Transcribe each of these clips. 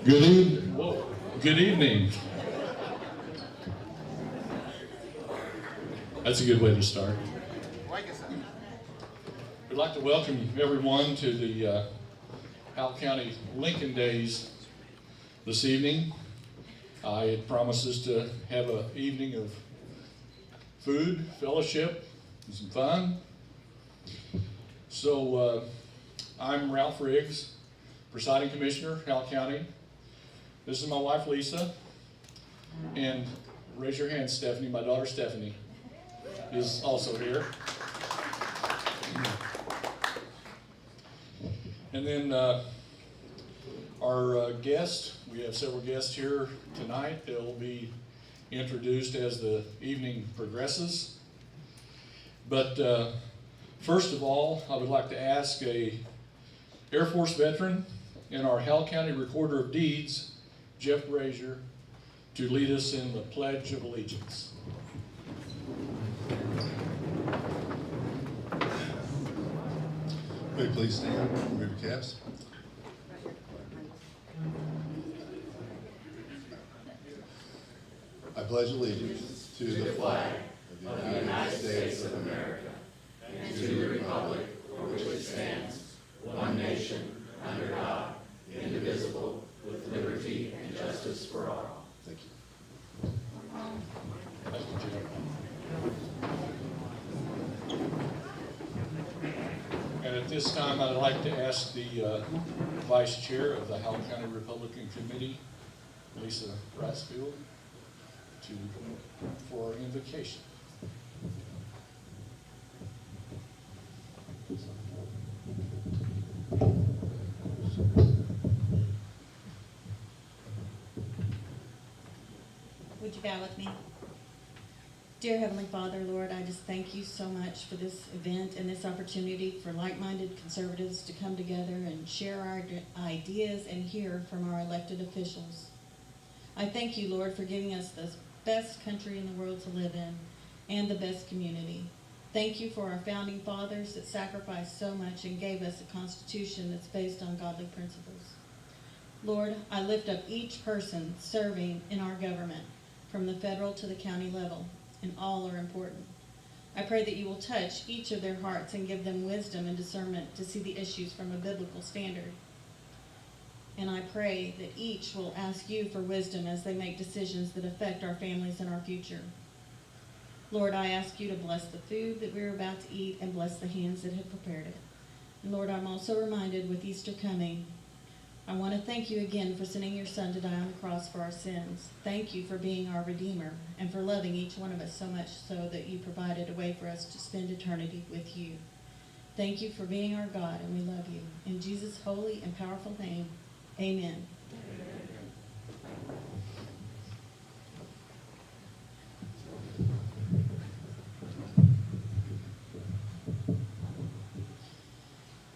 Good evening. That's a good way to start. We'd like to welcome everyone to the Howell County Lincoln Days this evening. It promises to have an evening of food, fellowship, and some fun. So I'm Ralph Riggs, Presiding Commissioner, Howell County. This is my wife, Lisa, and raise your hand, Stephanie. My daughter, Stephanie, is also here. And then our guests, we have several guests here tonight. They'll be introduced as the evening progresses. But first of all, I would like to ask a Air Force veteran and our Howell County Recorder of Deeds, Jeff Brazier, to lead us in the Pledge of Allegiance. Will you please stand, remove your caps. I pledge allegiance to the flag of the United States of America and to the republic for which it stands, one nation, under God, indivisible, with liberty and justice for all. Thank you. Thank you, Jeff. And at this time, I'd like to ask the Vice Chair of the Howell County Republican Committee, Lisa Ratsfield, for our invocation. Would you bow with me? Dear Heavenly Father, Lord, I just thank you so much for this event and this opportunity for like-minded conservatives to come together and share our ideas and hear from our elected officials. I thank you, Lord, for giving us the best country in the world to live in and the best community. Thank you for our founding fathers that sacrificed so much and gave us a constitution that's based on godly principles. Lord, I lift up each person serving in our government, from the federal to the county level, and all are important. I pray that you will touch each of their hearts and give them wisdom and discernment to see the issues from a biblical standard. And I pray that each will ask you for wisdom as they make decisions that affect our families and our future. Lord, I ask you to bless the food that we're about to eat and bless the hands that have prepared it. And Lord, I'm also reminded with Easter coming, I want to thank you again for sending your Son to die on the cross for our sins. Thank you for being our Redeemer and for loving each one of us so much so that you provided a way for us to spend eternity with you. Thank you for being our God, and we love you. In Jesus' holy and powerful name, amen.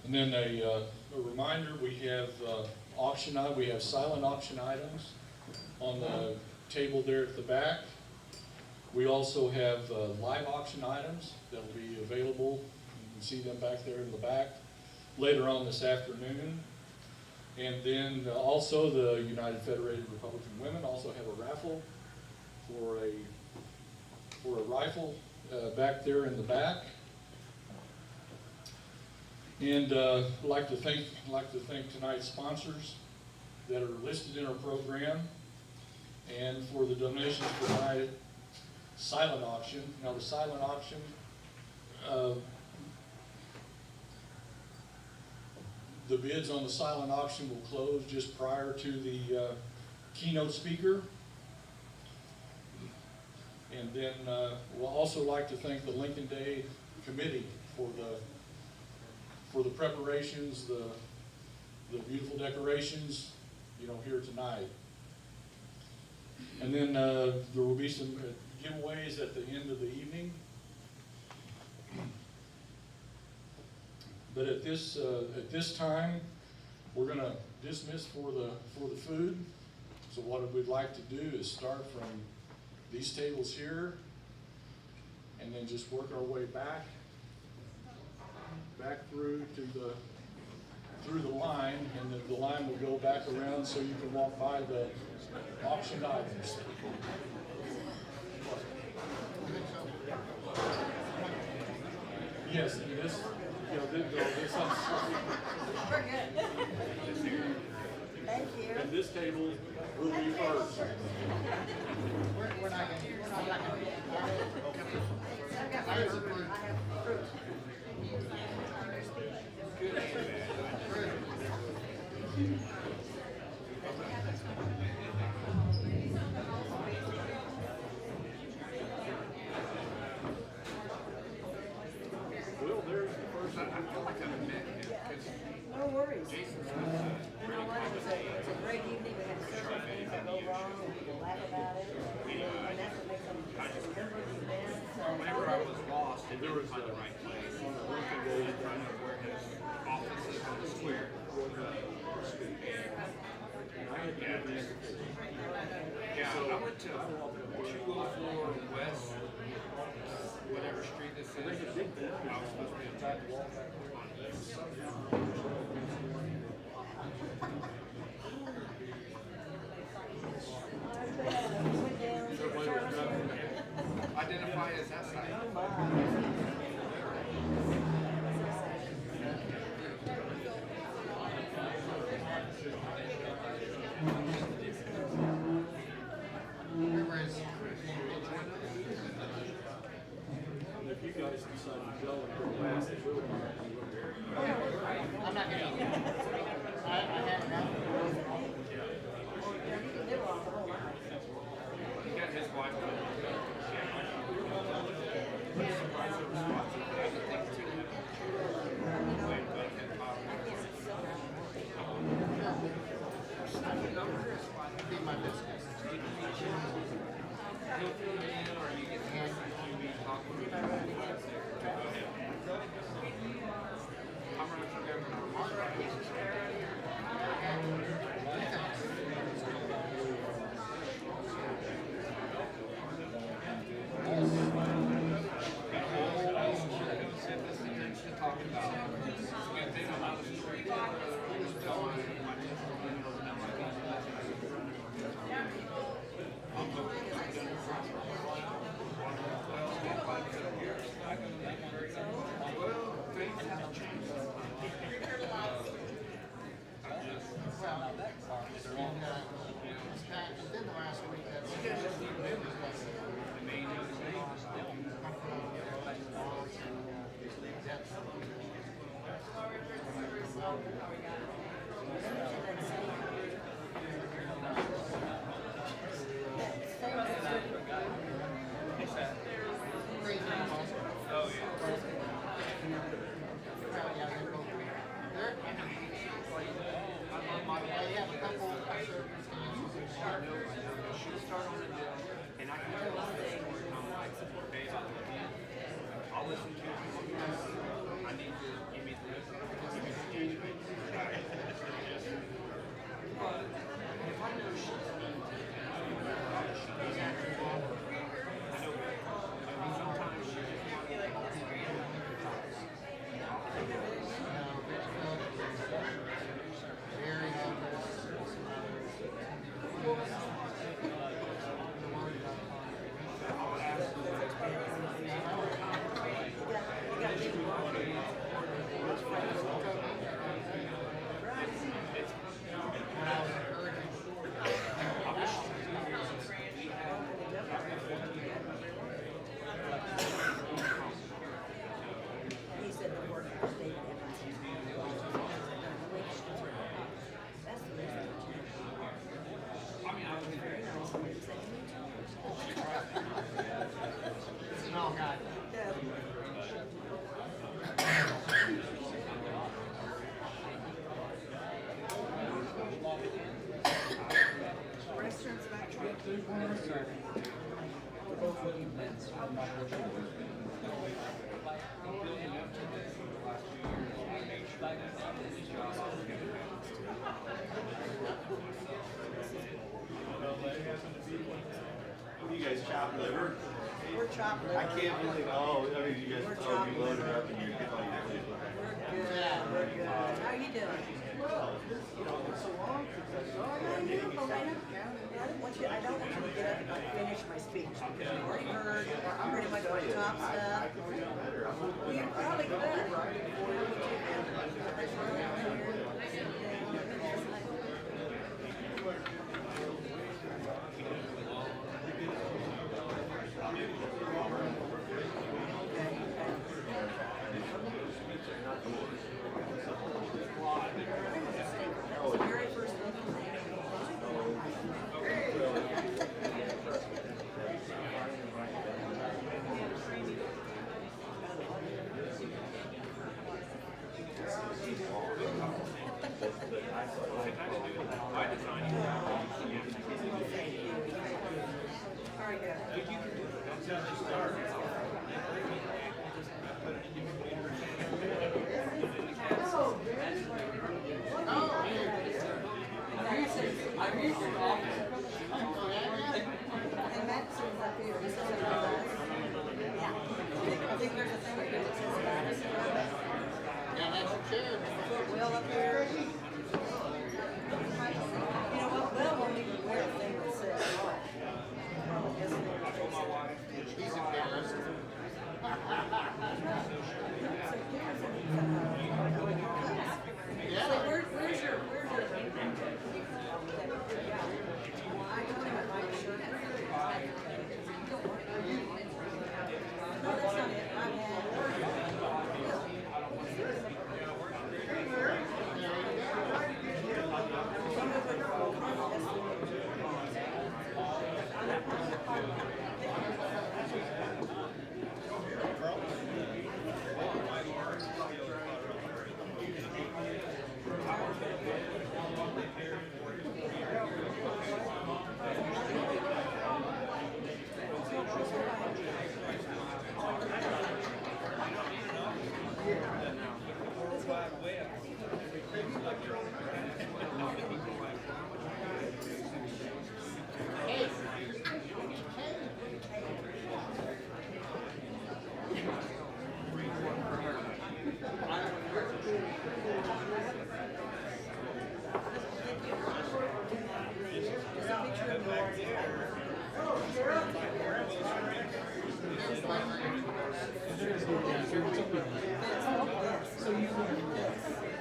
And then a reminder, we have we have silent auction items on the table there at the back. We also have live auction items that will be available. You can see them back there in the back later on this afternoon. And then also the United Federated Republican Women also have a raffle for a rifle back there in the back. And I'd like to thank tonight's sponsors that are listed in our program, and for the donations provided. Silent auction. Now the silent auction, the bids on the silent auction will close just prior to the keynote speaker. And then we'll also like to thank the Lincoln Day Committee for the preparations, the beautiful decorations, here tonight. And then there will be some giveaways at the end of the evening. But at this time, we're going to dismiss for the food. So what we'd like to do is start from these tables here, and then just work our way back through to through the line, and the line will go back around so you can walk by the auction items. Yes, and this, this We're good. Thank you. and this table will be first. We're not gonna. I've got my fruit. I have fruit. Well, there's the first. I feel like I've met him because No worries. Jason's You know what, it's a great evening, we had several things that go wrong, and we can laugh about it, and that's what makes them remember the event, so. whenever I was lost and didn't find the right place, I was in front of where his office is on the square. Yeah, I went to 204 West, whatever street this is. I was supposed to be on East. Identify as that side. And if you guys decide to go and go last, it will be. I'm not gonna eat it. I haven't had He got his wife my business. He'll fill you in, or you get to talk with him. I'm running for governor. To talk about. We've been on the street. And I can tell you things I'm like, babe, I'll listen to you. I need to give me this. But if I know she's acting wrong, I know sometimes she just very He said the work was David Evans. That's the reason. I mean, I was very nice. It's an all guy. Restaurants back to You guys chop liver? We're chopped liver. I can't believe, oh, I mean, you guys, We're oh, chopped you loaded liver. up and you're getting all your food. We're good. We're good. How are you doing? I don't want you to get up and like finish my speech because you've already heard pretty much my top stuff. You probably could. That was the very first thing. And that seems up here. This is yeah. I think there's a thing that says that. Yeah, that's the chair. Will up here. You know what? Will won't even wear a thing that says He's embarrassed. Yeah. Where's your I told him I might be sure. No, that's not it. My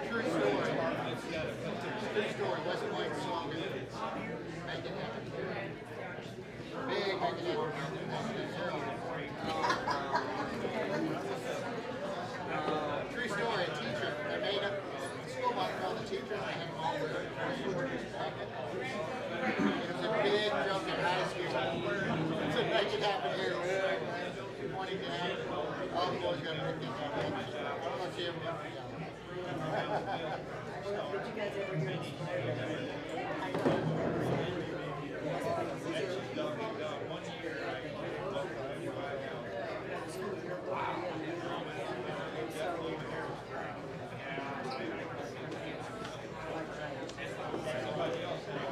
True story. Wasn't like song. Make it happen. Big, make it happen. True story. A teacher. I made up the school bus for all the teachers. I had them all there. It was a big jump in high school. So make it happen here. We wanted to have all the boys got to make it happen. I don't know if you ever got together. Did you guys ever hear this story?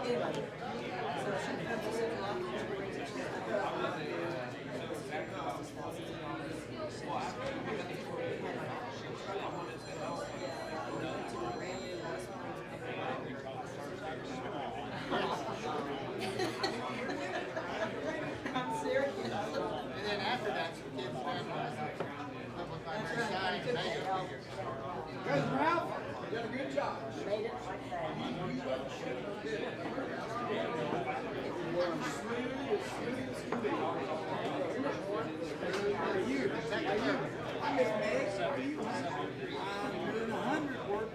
Anyway, so she comes to sit along and she brings it to I'm serious. And then after that, some kids went live with my side and made it bigger. Guys, Ralph, you did a good job. Made it like that. I'm doing 100 work.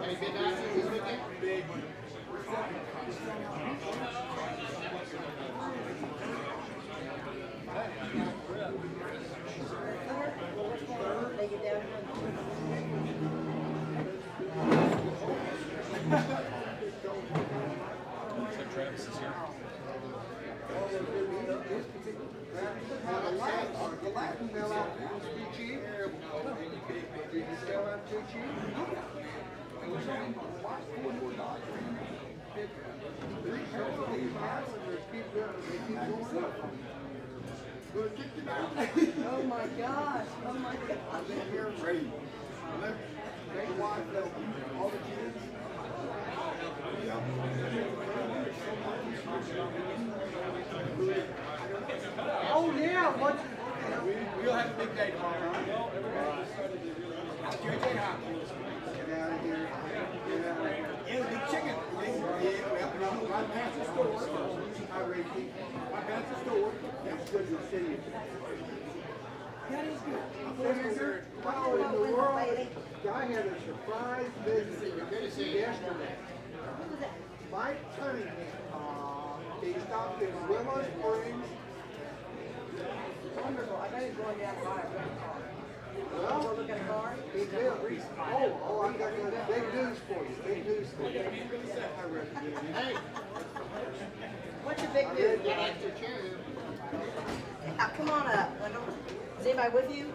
Any big actions this weekend? Big. They get down So Travis is here. The Latin fell out too cheap. Did you sell out too cheap? It was only $4. Keep going up. Gonna kick you down. Oh my gosh, oh my gosh. I've been here raised. They wife, all the kids. Oh yeah, what? We'll have a big day tomorrow. Get out of here. Yeah, big chicken. Yeah, well, right past the store. Hi, Ricky. Right past the store. That's good to see you. That is good. How in the world? I had a surprise visit yesterday. Mike Cunningham. He stopped in Willow Springs. Wonderful. I know he's going down to buy a car. Well, Go look at a car. he did. I got big news for you. Big news for you. I read it. Hey, What's your big I news? read the extra chair. Come on up. Wendell. Is anybody with you?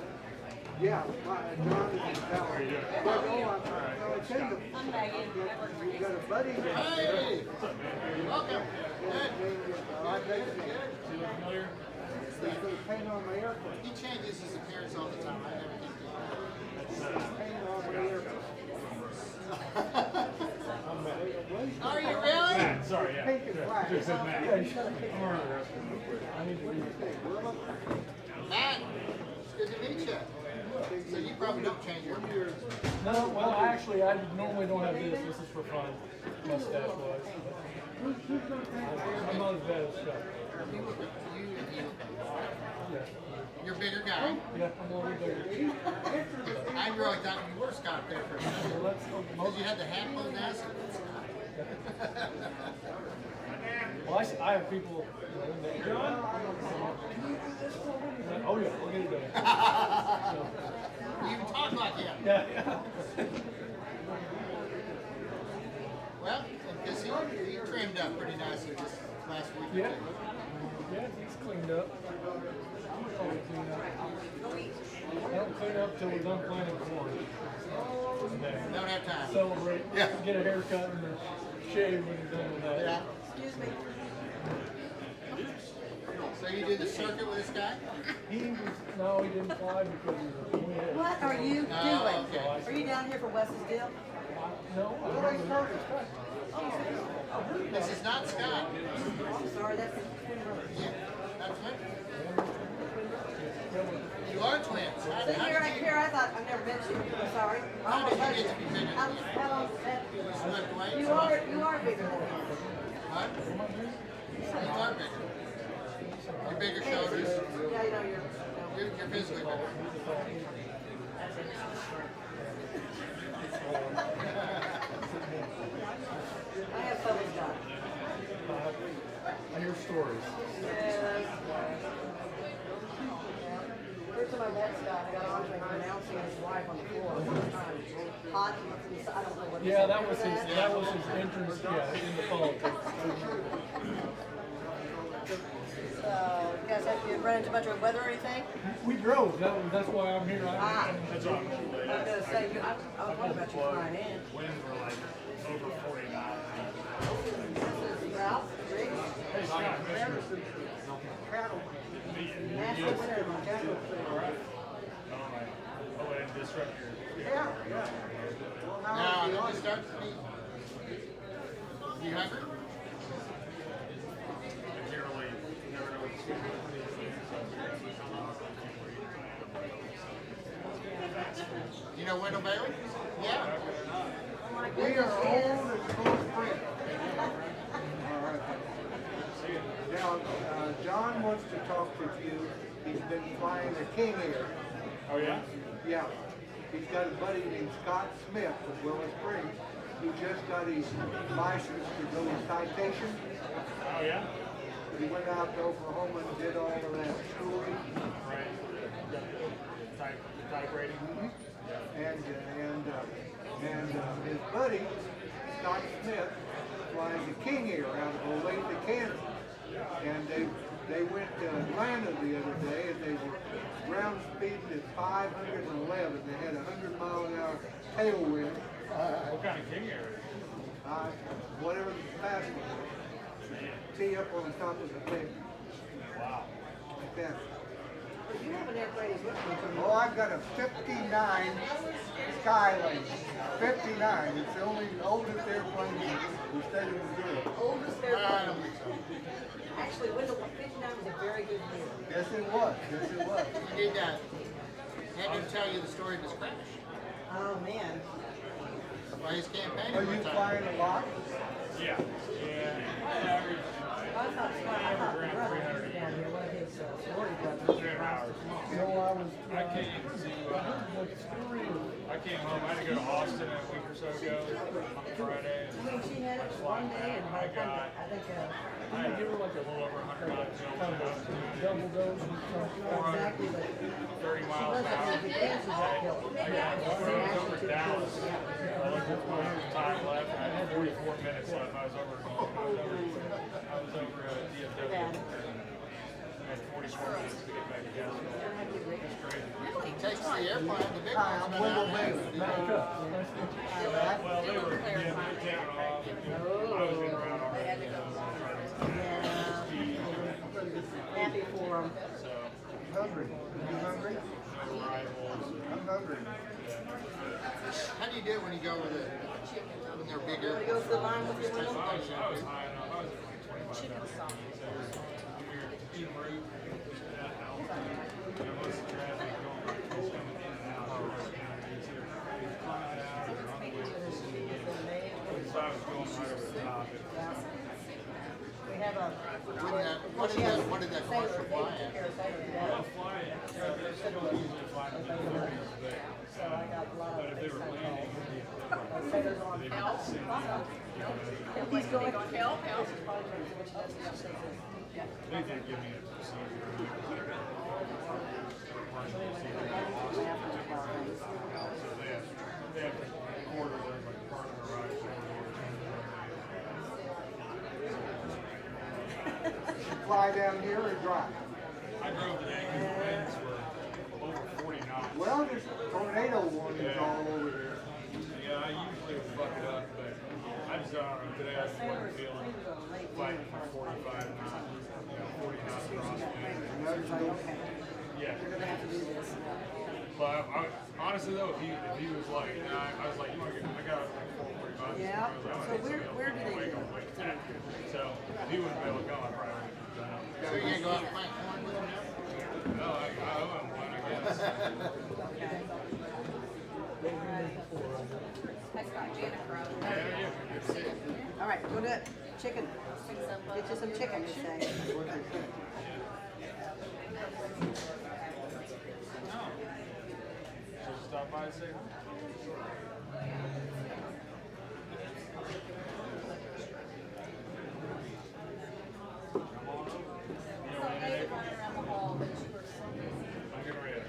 Yeah, John is in town. But no, I tell you, I'm Maggie. you got a buddy. Hey, welcome. I bet you. He's going to paint on my airplane. He changes his appearance all the time. I never get to. Paint on my airplane. Are you really? Matt, sorry, yeah. Pink and black. Just said Matt. I'm on the rest of it. I need to read Matt, it's good to meet you. So you probably don't change your appearance. No, well, actually, I normally don't have this. This is for fun, mustache wise. I'm not as bad as Scott. Yeah, You're a bigger guy. yeah, I'm a little bigger. I really thought you were Scott there for a minute. Well, that's Because you had the hat on that. well, I have people. John? Oh yeah, we'll get it done. You even talk like him. Yeah. Well, because he trimmed up pretty nicely this last week. Yeah. Yeah, he's cleaned up. I'm always clean up. I don't clean up till we're done planting corn. Don't have time. Celebrate. Yeah. Get a haircut and a shave when you're done with that. Yeah. Excuse me. So you did the circuit with this guy? He didn't fly because he was a twin. What are you doing? Oh, okay. Are you down here for Wes's deal? No, I don't. This is not Scott. I'm sorry, that's Yeah, that's it. You are twins. How So did here I thought I've never met you. I'm sorry. How did you get to be bigger How than you? long has that? Slipped away? You are bigger than me. What? You are bigger. Your bigger shoulders. Yeah, you know you're. You're physically bigger. I have fun with John. I hear stories. First time I met Scott, I got on him announcing his wife on the floor. Hot, I don't know what he Yeah, said. that was his entrance. Yeah, into politics. So, you guys have you run into a bunch of weather or anything? We drove. That's why I'm here. Ah. That's all. I was gonna say, I was wondering about you flying in. Winds were like over 40 knots. This is Ralph, Rick, Hey, Scott, Madison. National Winter in Montana. Oh, and disrupt your. Yeah, yeah. Well, Now, how did are you start to be? You hungry? Generally, you never know what's going on. You know Wendell Bailey? Yeah. We are old and close friends. All right. Now, John wants to talk to you. He's been flying the King Air. Oh, yeah? Yeah. He's got a buddy named Scott Smith with Willow Springs. He just got his license to go citation. Oh, yeah? He went out to Oklahoma and did all of that schooling. Right. Type rating. And his buddy, Scott Smith, flies the King Air out of Olathe, Kansas. And they went to Atlanta the other day and they were ground speeding at 511. They had a 100-mile-an-hour tailwind. What kind of king air? Whatever the fast one was. Tee up on top of the thing. Wow. Like that. You have an airplane as well. Oh, I've got a 59 Skylane. 59. It's the only oldest airplane in the state of Missouri. Oldest airplane. Actually, when the 59 was a very good year. Yes, it was. Yes, it was. You need that. Had him tell you the story of his crash. Oh, man. By his campaign. Are you flying a lot? Yeah. I thought my brother was down here, one of his sorority brothers. 300 hours. You know, I came home. I had to go to Austin a week or so ago on Friday. I mean, she had it one day, and by the time, I think, I had to give her like a little over 100 miles. Double dose. exactly, but 30 miles an hour. the cancer got killed. I was over to Dallas. I looked at my time left. I had 44 minutes left. I was over DFW. I had 44 minutes to get back to Dallas. It's crazy. He takes the airplane, the big Hi, one's I'm been Wendell out Bailey. Well, they were taking off. I was in around already. Happy for them. So, Hungry. You hungry? no rivals. I'm hungry. How do you do it when you go with it? When they're big You want to airplanes? go to the line with your I window? was high enough. I was at like 25 hours. So, you're en route at that altitude. You know, most of the traffic going back is coming in and out. It's coming out or on the way to the city. So I was going right over the top. We have a. What did that commercial fly at? Well, flying, they don't usually fly in the mid-30s, but if they were landing, they would sing. He's going. They did give me a procedure. So they have quarters there, like part of the ride. Fly down here or drive? I drove today because the winds were over 40 knots. Well, there's tornado warnings all over there. Yeah, I usually would fuck it up, but I just don't know. Today I just wasn't feeling fighting for 45 knots, 40 knots crosswind. Yeah. You're gonna have to do this. But honestly though, if he was like, I was like, you want to get, I got like 445. Yeah. I was like, So where do they do that? So if he wouldn't be able to go, I probably would have done it. So you're going to go out and plant corn with him now? No, I owe him one, I guess. All right, go to it. Chicken. Get you some chicken, you say. So stop by and say hi. Come on over. You know, I'm getting ready.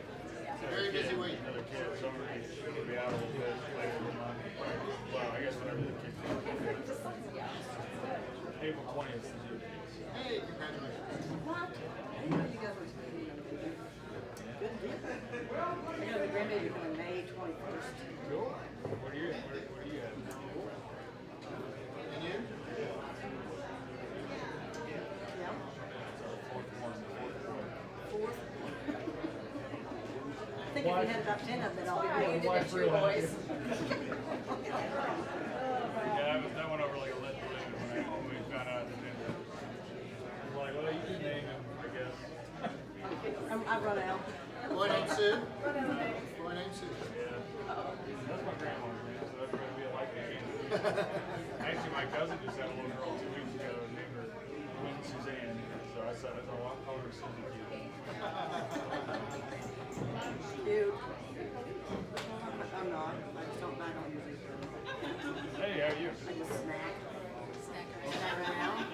Very busy week. Another kid, so I'm going to be out a little bit later in the month. Well, I guess whenever the kids April 20th is due. Hey, congratulations. Good deal. I got the grandbaby coming May 21st. Cool. Where do you at? And you? Yeah. Fourth. I think if you had about 10 of them, I'll be able to get your boys. Yeah, that went over like a lead balloon when we found out that they were like, well, you can name him, I guess. I run out. Boy named Sue? Boy named Sue. Yeah. That's my grandma's name, so that's going to be a likely candidate. Actually, my cousin just had a little girl 2 weeks ago named her Queen Suzanne. So I said, I'll call her Susie Q. Dude. I'm not. I just don't mind on music. Hey, how are you? I just snack. Snack around.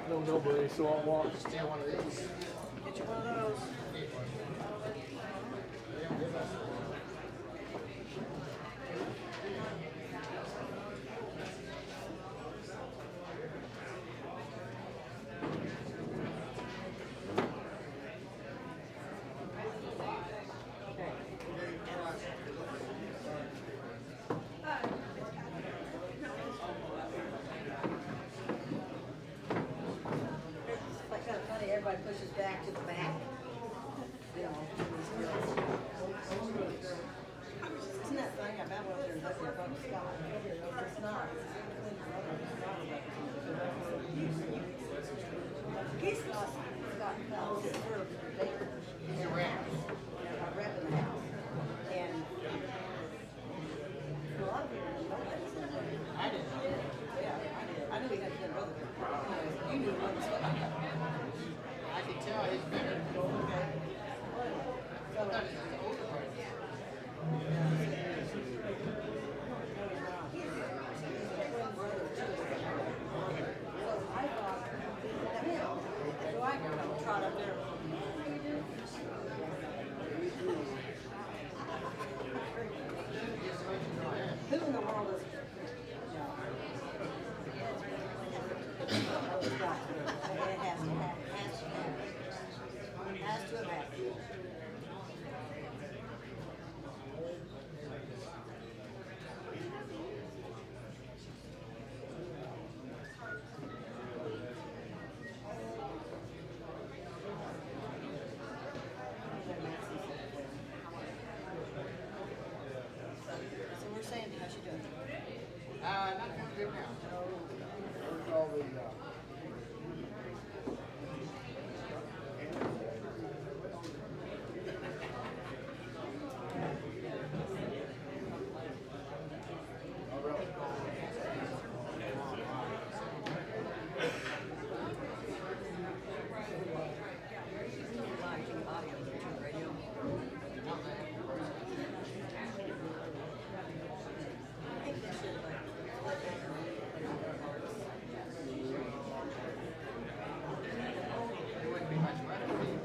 No, nobody, so I'll walk. Steal one of these. Get you one of those. Scott. It's not. He's not Scott Phelps. He's a rep. I rep in the house. And a lot of people don't know that. I didn't know. Yeah, I did. I knew he had 10 brothers. You knew one stuff. I could tell he's better. Okay. I thought he was the older brother. So I trot up there. Who in the world is? It has to happen. Has to happen. So we're saying, how's she doing? Not feeling good now. Where's all the, There wouldn't be much money.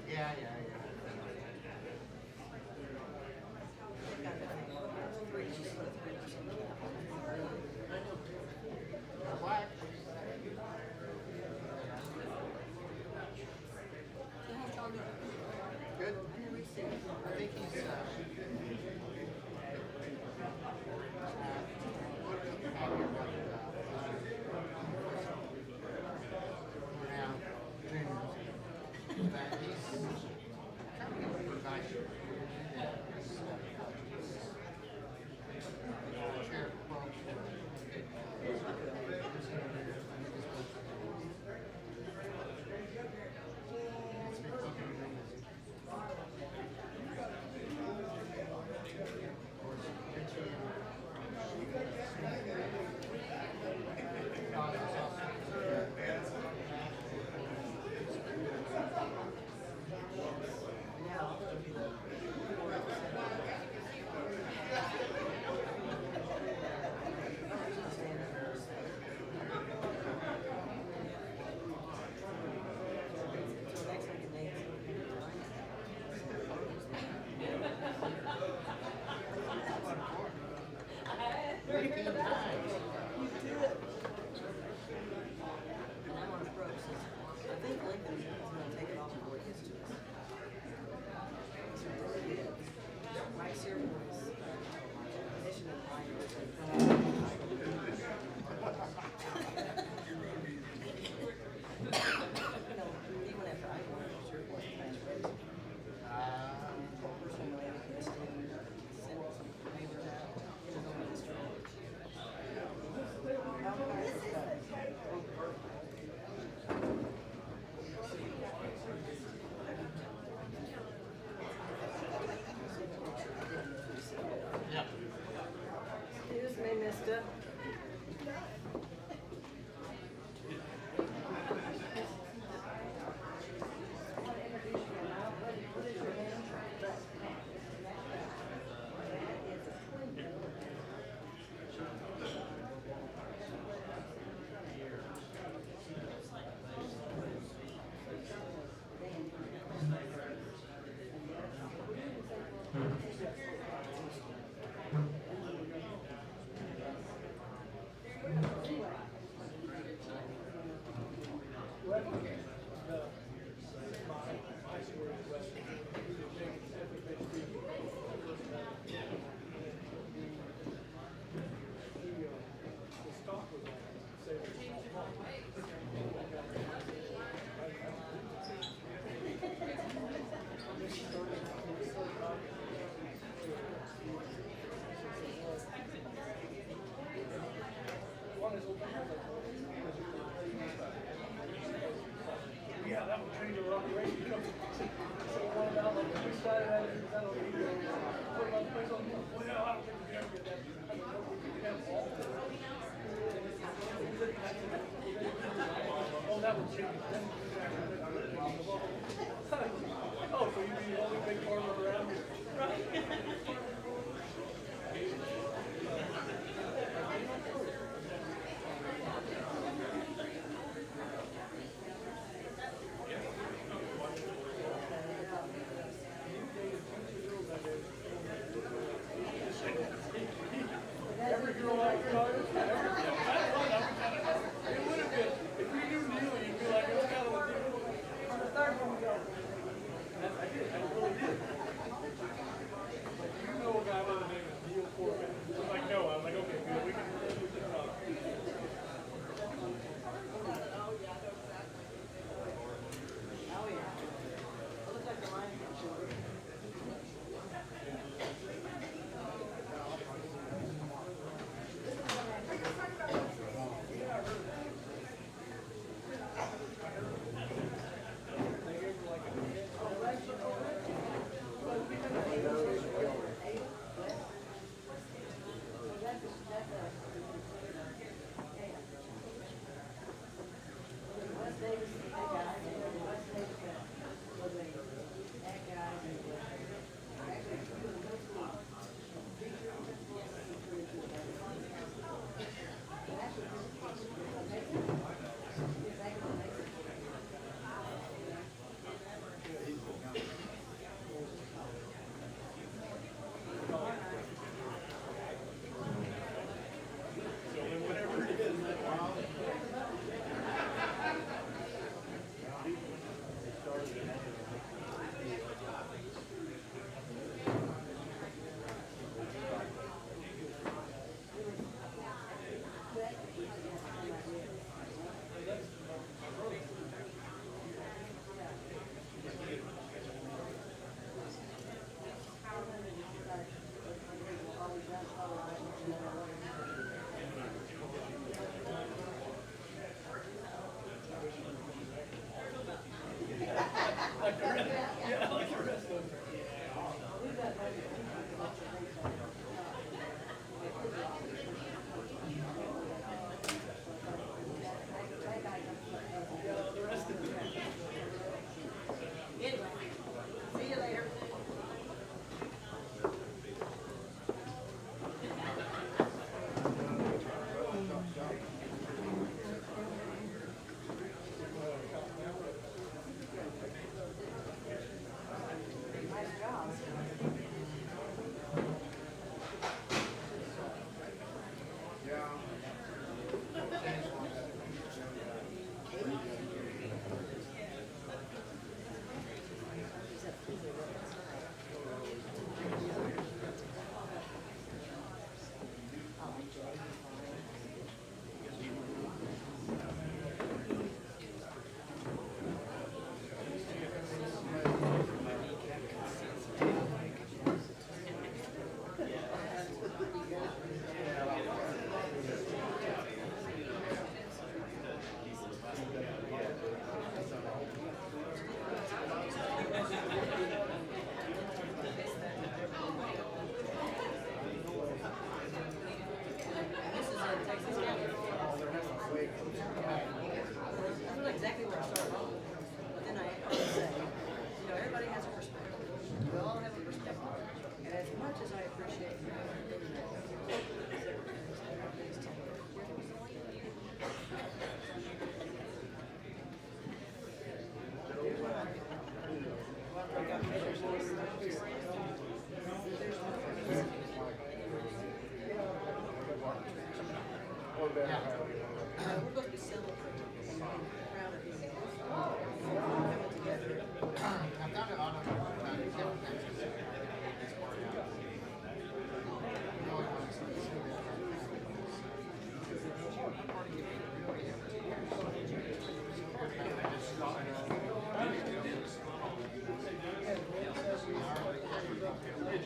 Yeah. Black. So how's John doing? Good. I never seen him. Yeah, that would change our operation. You know, so one about like we started at it, that on video. What about the place on? Well, no, I don't think we ever get that. I don't know if we could have all of it. Oh, that would change. Oh, so you'd be the only big farmer around here. Right. Every girl like Carter, it would have been, if we knew Neil, you'd be like, it's kind of a deal. On the third one we go. I did, I really did. But you know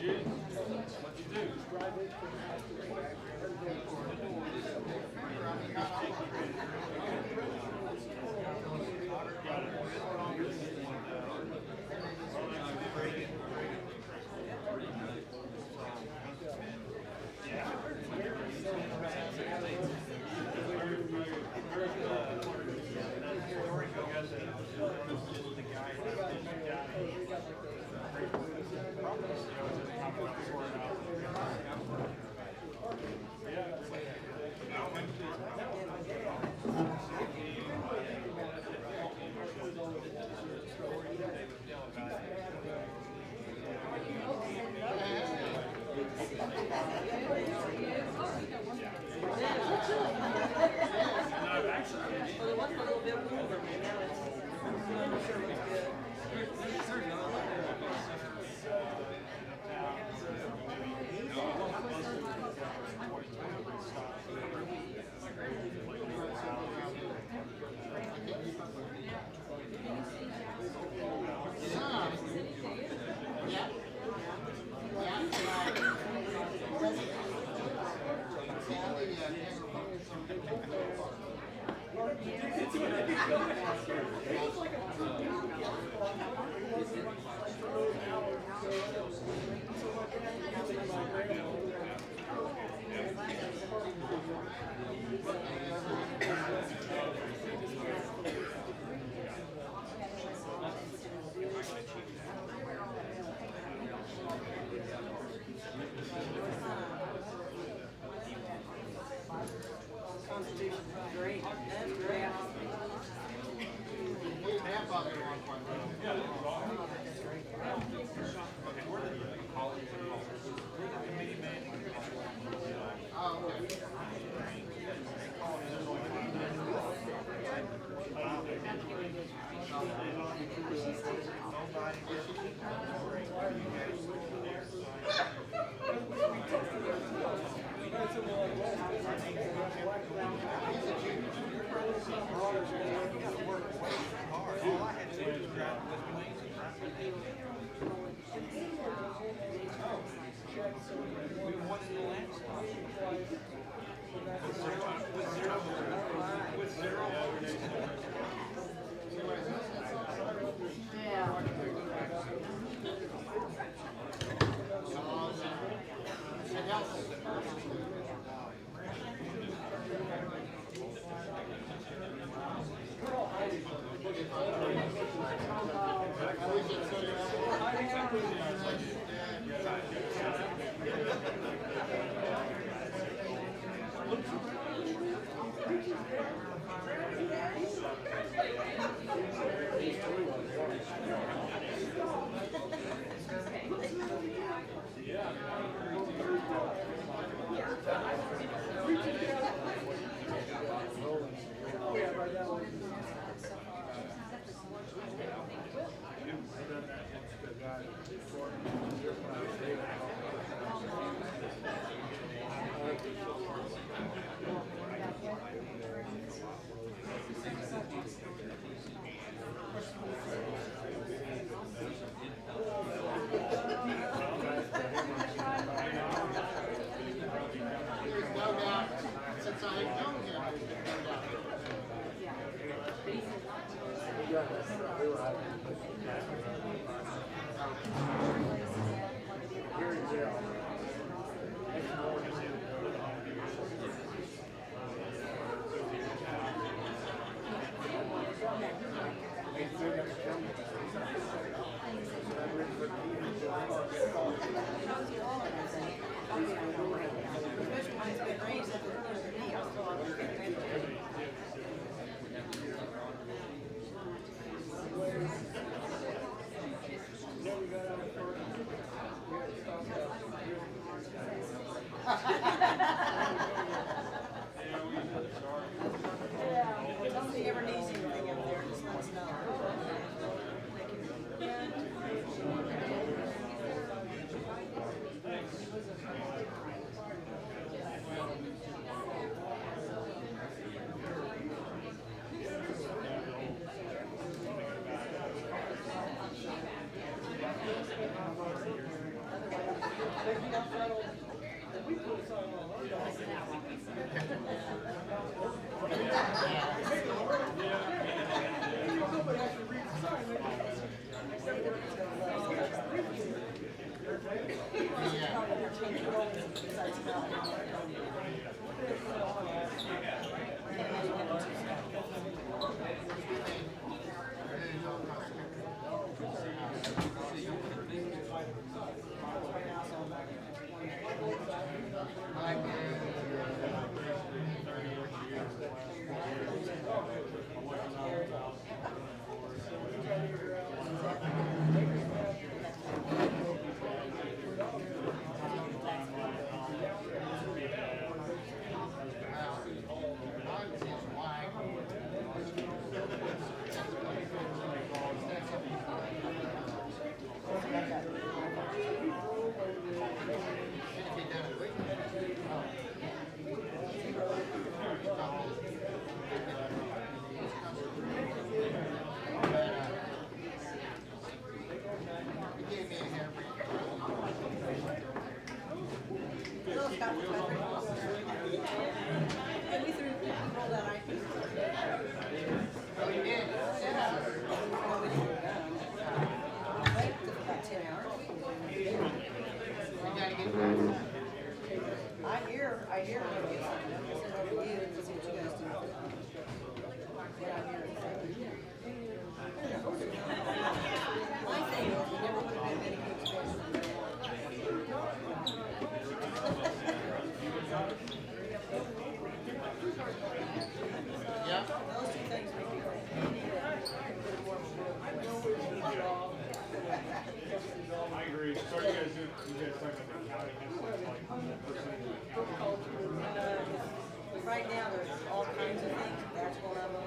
Hey, G. What you do? Well, it wasn't a little bit warmer, man. Now it's sure it's good. Constitution's great. That's great. We were having how subtle, we put some on our dogs. Somebody actually reads the sign, I hear what you said over you, and see what you guys do. What I hear is my thing is, we never would have been many groups Yeah. Those two things make me think. I agree. So you guys talking about the county, just like percentage of the county? Right now, there's all kinds of things, that's one of them.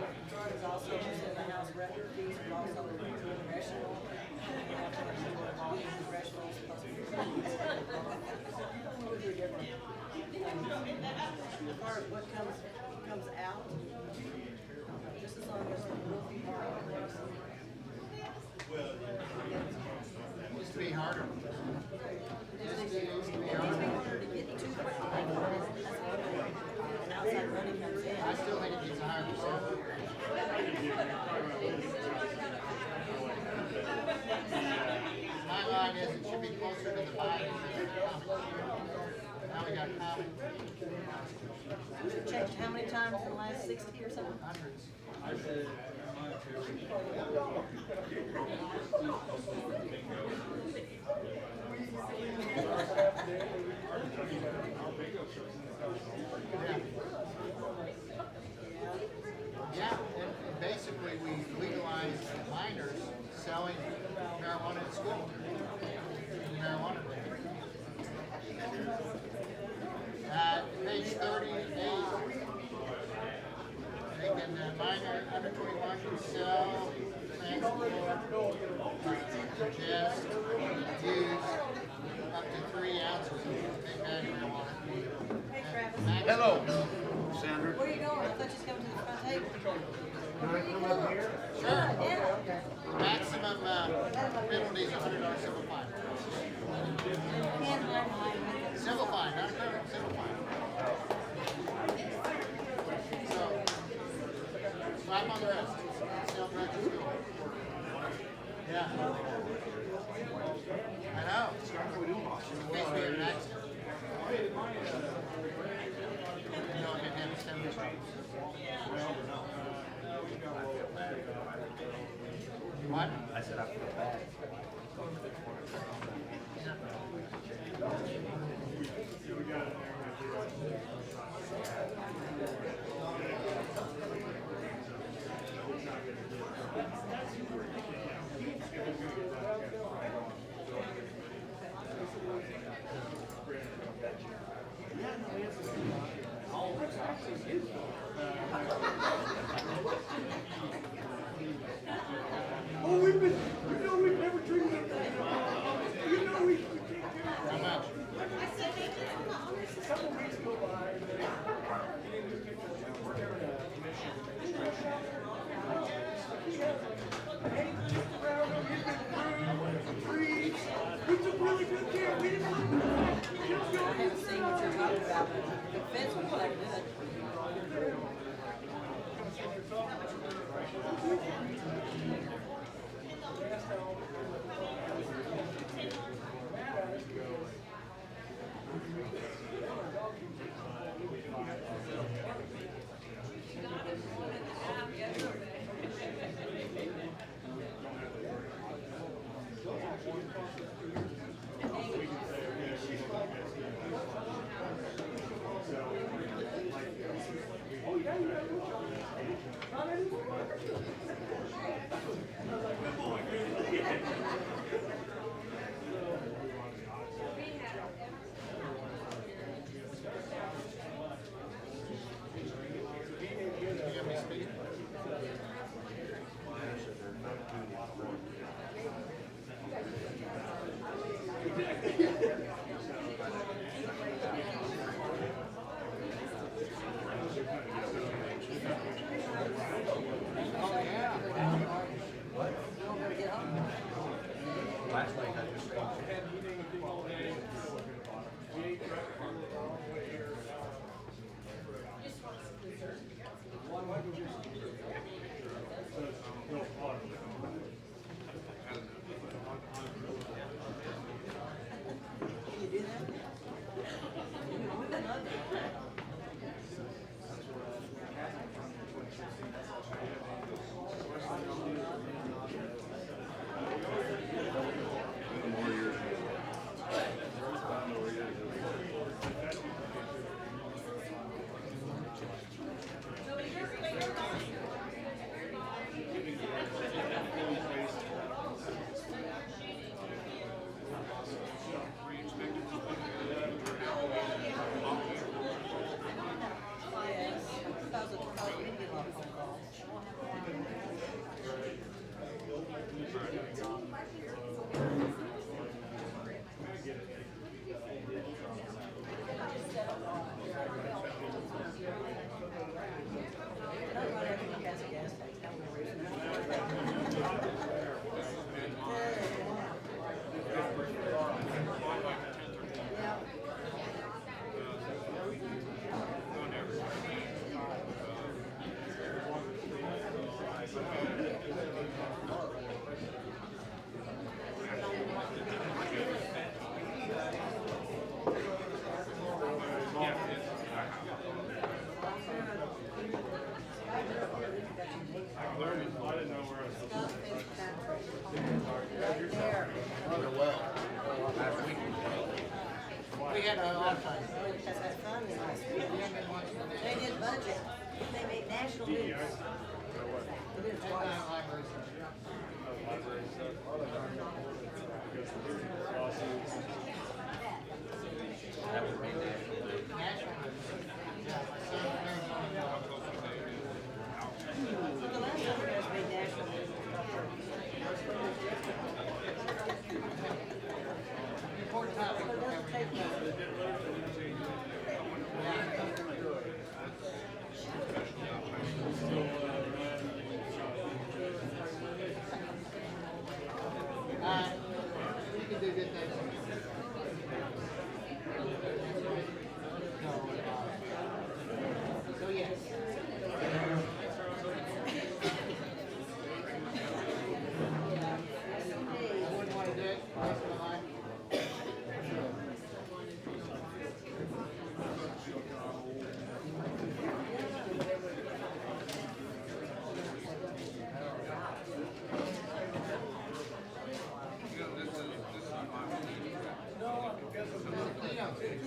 There's also just in the House record fees, but also the congressional. You have to make sure all the congressional is supposed to be. As far as what comes out, just as long as it will be hard. Used to be harder. It's harder to get to the outside money comes in. I still think it needs a higher percentage. My line is it should be closer to the buy than the comic. Now we got comic. We've checked how many times in the last 60 or something? Hundreds. I said, mine Yeah, and basically we legalized minors selling marijuana at school. Marijuana. Page 38, they can, minor under 21 can sell, transport, ingest, use up to 3 ounces of big bag marijuana. Hey, Travis. Hello. Sandra. Where are you going? I thought you was coming to the front table. Can I come up here? Sure. Yeah. Maximum penalty is $100 civil fine. Civil fine, not a criminal, civil fine. So I'm on the rest. Sale drugs is cool. Yeah. I know. In case we have an accident. You know, I can have a sandwich. What? I said I feel bad. Oh, we've never treated them. You know really took care of it. I haven't seen what you're talking about, but the fence was like this. We had a lot of time. Because that fun was last week. They did budget. They made national news. They did it twice. Well, the last one was made national news. Important topic. But it doesn't take long. You can do good things. So yes. I wouldn't want to do it. Rest of my life.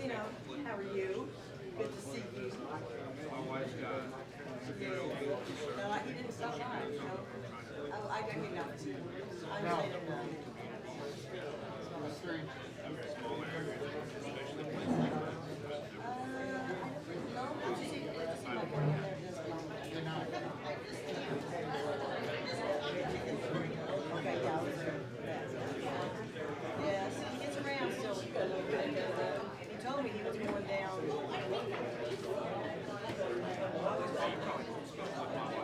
Tino, how are you? Good to see you. My wife's got No, he didn't stop by, so I got him out. I'm saying no. On the street. No, I just see it seemed like everyone there just don't. Good night. Okay, yeah, I was there. Yeah, see, he gets around still a little bit. He told me he was going down. Well,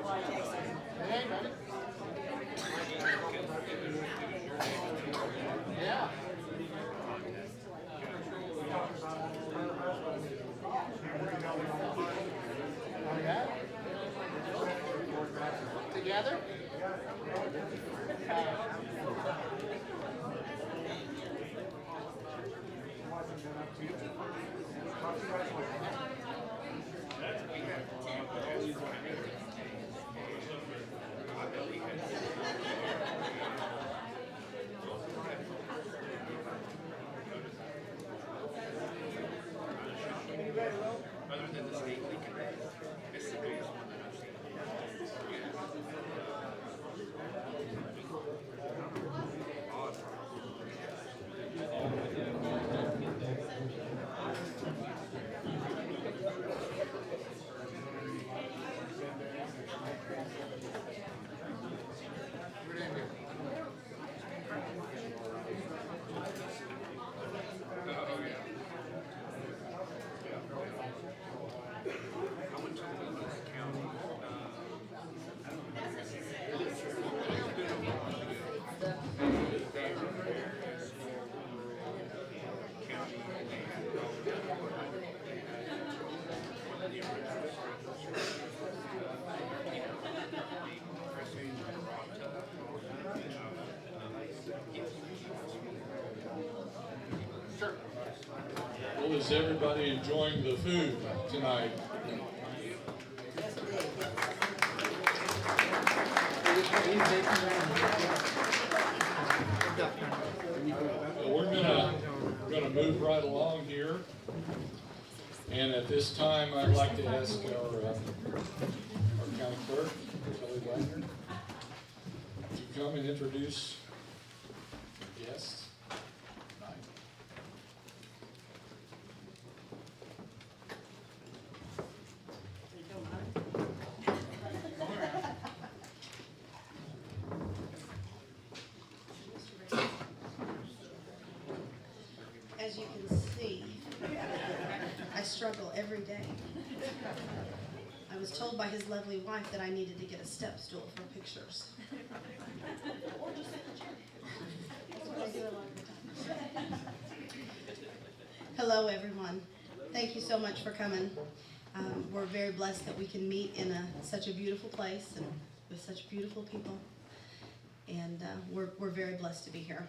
I texted him. Hey, buddy. Yeah. Sure. Well, is everybody enjoying the food tonight? Well, we're gonna move right along here. And at this time, I'd like to ask our county clerk, Kelly Wagner, to come and introduce the guests tonight. As you can see, I struggle every day. I was told by his lovely wife that I needed to get a step stool for pictures. Or just sit in the chair. That's what I do a lot of the time. Hello, everyone. Thank you so much for coming. We're very blessed that we can meet in such a beautiful place and with such beautiful people. And we're very blessed to be here.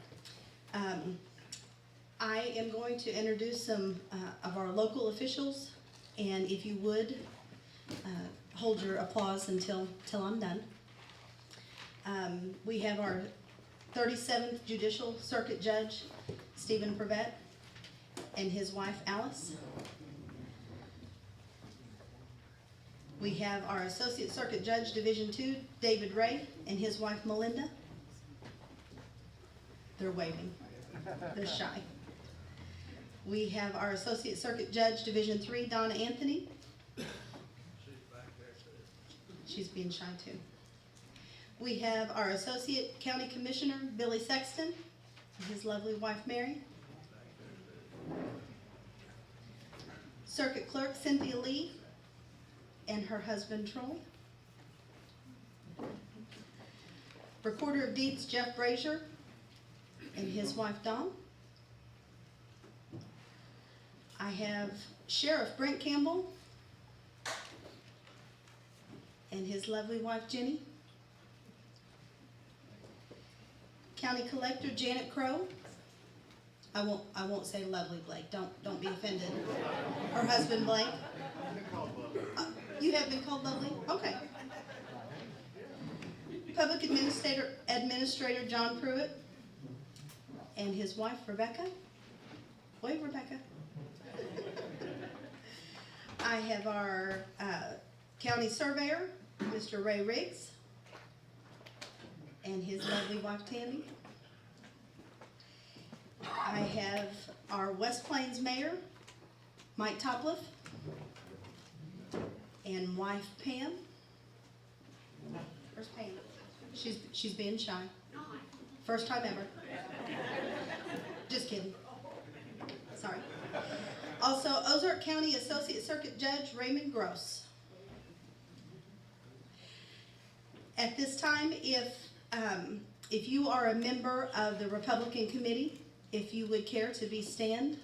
I am going to introduce some of our local officials, and if you would, hold your applause until I'm done. We have our 37th Judicial Circuit Judge, Stephen Prevet, and his wife, Alice. We have our Associate Circuit Judge, Division 2, David Ray, and his wife, Melinda. They're waving. They're shy. We have our Associate Circuit Judge, Division 3, Donna Anthony. She's being shy too. We have our Associate County Commissioner, Billy Sexton, and his lovely wife, Mary. Circuit Clerk, Cynthia Lee, and her husband, Troy. Recorder of Deeds, Jeff Brazier, and his wife, Dawn. I have Sheriff Brent Campbell and his lovely wife, Jenny. County Collector, Janet Crow. I won't say lovely Blake. Don't be offended. Her husband, Blake. You have been called lovely? Okay. Public Administrator John Pruitt and his wife, Rebecca. Wave, Rebecca. I have our County Surveyor, Mr. Ray Riggs, and his lovely wife, Tammy. I have our West Plains Mayor, Mike Topliff, and wife, Pam. Where's Pam? She's being shy. First time ever. Just kidding. Sorry. Also, Ozark County Associate Circuit Judge Raymond Gross. At this time, if you are a member of the Republican Committee, if you would care to stand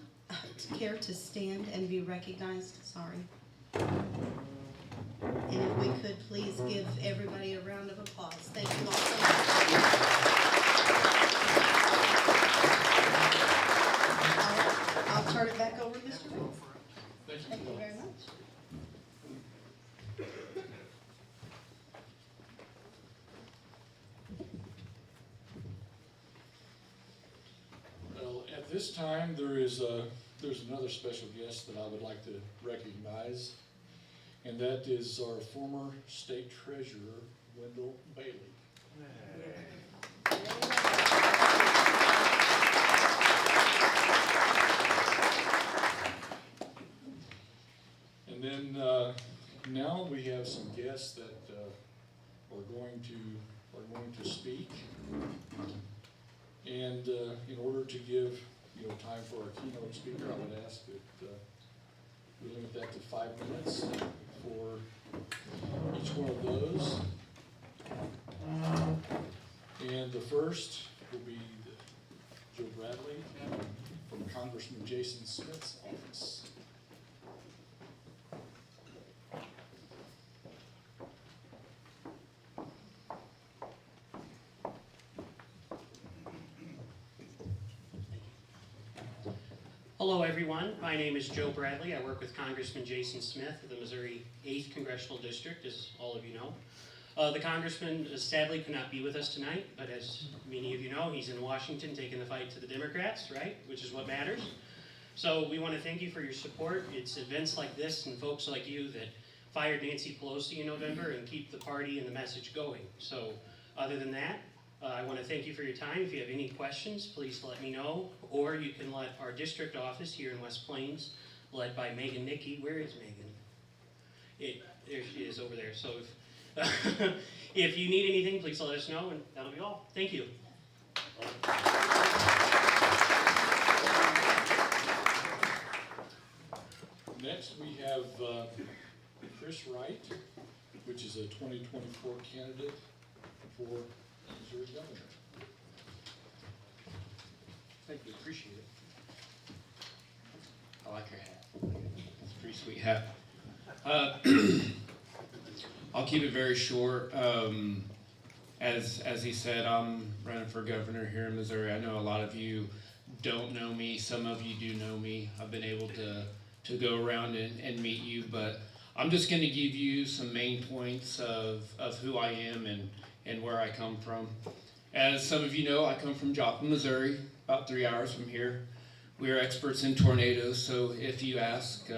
and be recognized, sorry. And if we could please give everybody a round of applause. Thank you all so much. I'll turn it back over to Mr. Riggs. Thank you very much. Well, at this time, there's another special guest that I would like to recognize, and that is our former state treasurer, Wendell Bailey. And then now we have some guests that are going to speak. And in order to give time for our keynote speaker, I would ask that we limit that to 5 minutes for each one of those. And the first will be Joe Bradley from Congressman Jason Smith's office. Hello, everyone. My name is Joe Bradley. I work with Congressman Jason Smith of the Missouri 8th Congressional District, as all of you know. The congressman sadly could not be with us tonight, but as many of you know, he's in Washington taking the fight to the Democrats, right? Which is what matters. So we want to thank you for your support. It's events like this and folks like you that fired Nancy Pelosi in November and keep the party and the message going. So other than that, I want to thank you for your time. If you have any questions, please let me know, or you can let our district office here in West Plains, led by Megan Nickey. Where is Megan? There she is over there. So if you need anything, please let us know, and that'll be all. Thank you. Next, we have Chris Wright, which is a 2024 candidate for Missouri governor. Thank you. Appreciate it. I like your hat. It's a pretty sweet hat. I'll keep it very short. As he said, I'm running for governor here in Missouri. I know a lot of you don't know me. Some of you do know me. I've been able to go around and meet you, but I'm just going to give you some main points of who I am and where I come from. As some of you know, I come from Joplin, Missouri, about 3 hours from here. We are experts in tornadoes, so if you ask,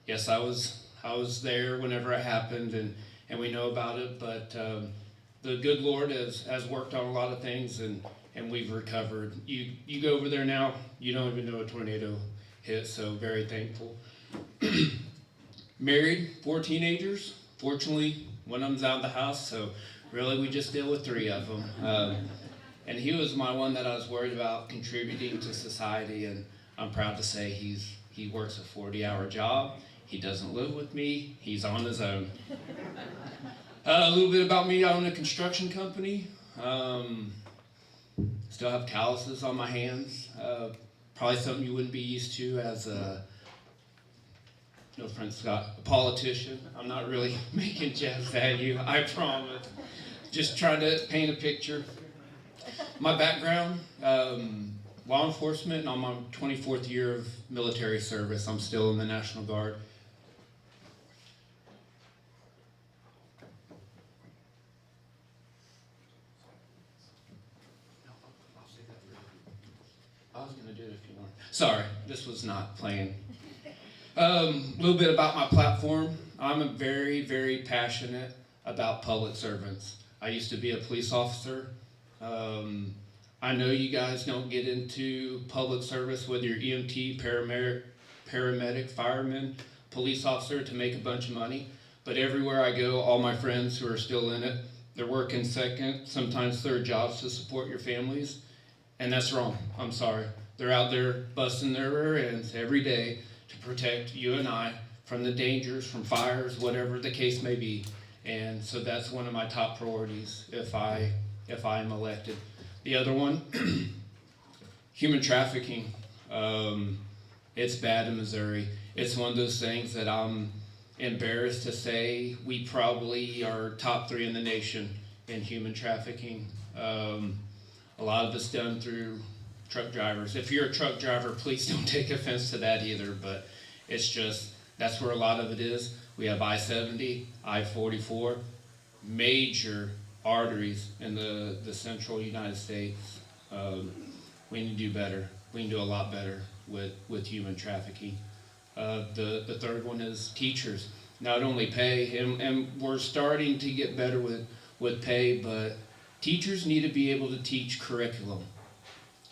yes, I was there whenever it happened, and we know about it, but the good Lord has worked on a lot of things, and we've recovered. You go over there now, you don't even know a tornado hit, so very thankful. Married, 4 teenagers. Fortunately, one of them's out of the house, so really we just deal with 3 of them. And he was my one that I was worried about contributing to society, and I'm proud to say he works a 40-hour job. He doesn't live with me. He's on his own. A little bit about me. I own a construction company. Still have calluses on my hands. Probably something you wouldn't be used to as no offense, Scott, a politician. I'm not really making jabs at you, I promise. Just trying to paint a picture. My background, law enforcement, and I'm on my 24th year of military service. I'm still in the National Guard. I was going to do it if you weren't. Sorry, this was not playing. A little bit about my platform. I'm very, very passionate about public servants. I used to be a police officer. I know you guys don't get into public service, whether you're EMT, paramedic, fireman, police officer, to make a bunch of money. But everywhere I go, all my friends who are still in it, they're working second, sometimes third jobs to support your families. And that's wrong. I'm sorry. They're out there busting their rear ends every day to protect you and I from the dangers, from fires, whatever the case may be. And so that's one of my top priorities if I am elected. The other one, human trafficking. It's bad in Missouri. It's one of those things that I'm embarrassed to say we probably are top 3 in the nation in human trafficking. A lot of it's done through truck drivers. If you're a truck driver, please don't take offense to that either, but it's just, that's where a lot of it is. We have I-70, I-44, major arteries in the central United States. We need to do better. We can do a lot better with human trafficking. The third one is teachers. Not only pay, and we're starting to get better with pay, but teachers need to be able to teach curriculum.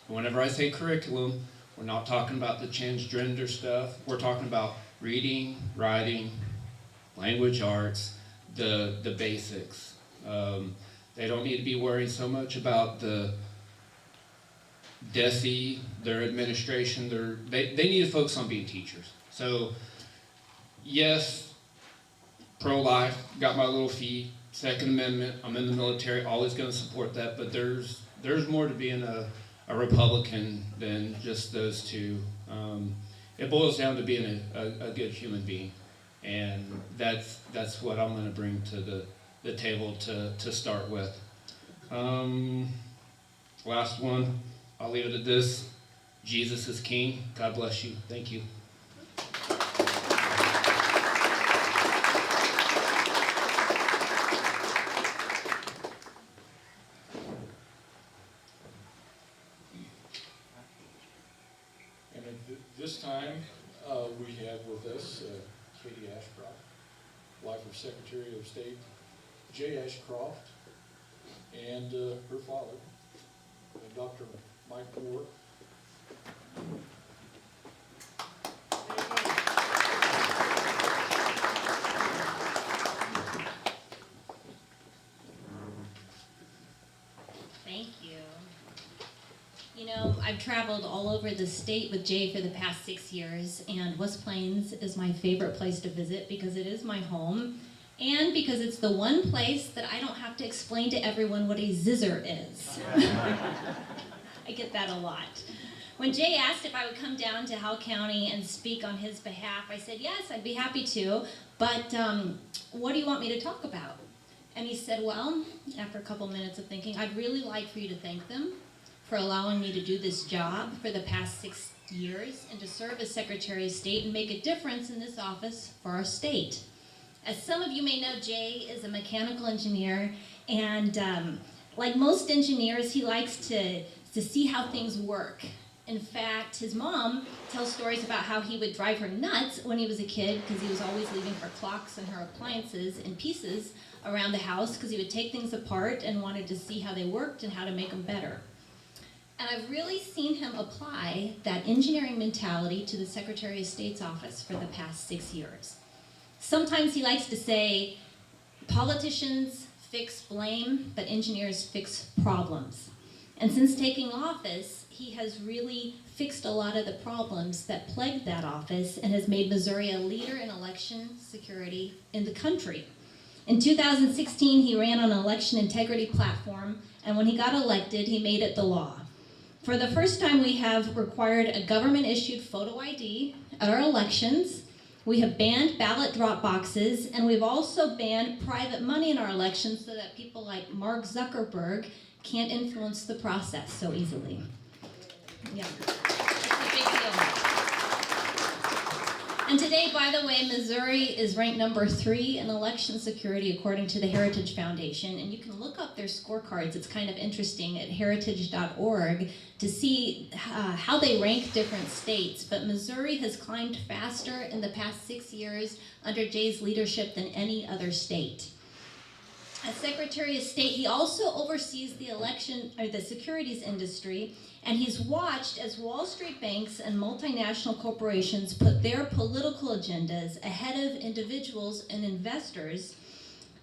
Whenever I say curriculum, we're not talking about the transgender stuff. We're talking about reading, writing, language arts, the basics. They don't need to be worried so much about the DESE, their administration. They need to focus on being teachers. So, yes, pro-life, got my little feet. Second Amendment, I'm in the military, always going to support that. But there's more to being a Republican than just those two. It boils down to being a good human being, and that's what I'm going to bring to the table to start with. Last one, I'll leave it at this. Jesus is King. God bless you. Thank you. And at this time, we have with us Katie Ashcroft, wife of Secretary of State Jay Ashcroft, and her father, Dr. Mike Moore. Thank you. You know, I've traveled all over the state with Jay for the past 6 years, and West Plains is my favorite place to visit because it is my home, and because it's the one place that I don't have to explain to everyone what a zizzer is. I get that a lot. When Jay asked if I would come down to Howell County and speak on his behalf, I said, yes, I'd be happy to, but what do you want me to talk about? And he said, well, after a couple minutes of thinking, I'd really like for you to thank them for allowing me to do this job for the past 6 years and to serve as Secretary of State and make a difference in this office for our state. As some of you may know, Jay is a mechanical engineer, and like most engineers, he likes to see how things work. In fact, his mom tells stories about how he would drive her nuts when he was a kid because he was always leaving her clocks and her appliances in pieces around the house because he would take things apart and wanted to see how they worked and how to make them better. And I've really seen him apply that engineering mentality to the Secretary of State's office for the past 6 years. Sometimes he likes to say, politicians fix blame, but engineers fix problems. And since taking office, he has really fixed a lot of the problems that plagued that office and has made Missouri a leader in election security in the country. In 2016, he ran on an election integrity platform, and when he got elected, he made it the law. For the first time, we have required a government-issued photo ID at our elections. We have banned ballot drop boxes, and we've also banned private money in our elections so that people like Mark Zuckerberg can't influence the process so easily. Yeah, it's a big deal. And today, by the way, Missouri is ranked number 3 in election security according to the Heritage Foundation, and you can look up their scorecards. It's kind of interesting at heritage.org to see how they rank different states. But Missouri has climbed faster in the past 6 years under Jay's leadership than any other state. As Secretary of State, he also oversees the the securities industry, and he's watched as Wall Street banks and multinational corporations put their political agendas ahead of individuals and investors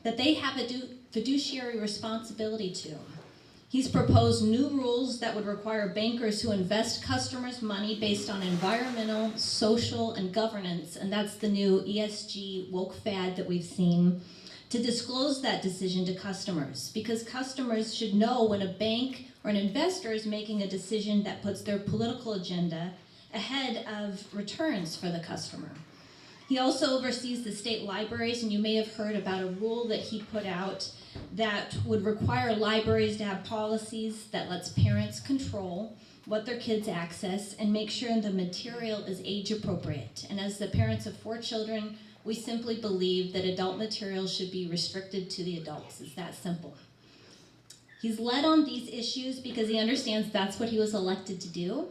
that they have a fiduciary responsibility to. He's proposed new rules that would require bankers who invest customers' money based on environmental, social, and governance, and that's the new ESG woke fad that we've seen, to disclose that decision to customers, because customers should know when a bank or an investor is making a decision that puts their political agenda ahead of returns for the customer. He also oversees the state libraries, and you may have heard about a rule that he put out that would require libraries to have policies that lets parents control what their kids access and make sure the material is age appropriate. And as the parents of 4 children, we simply believe that adult material should be restricted to the adults. It's that simple. He's led on these issues because he understands that's what he was elected to do.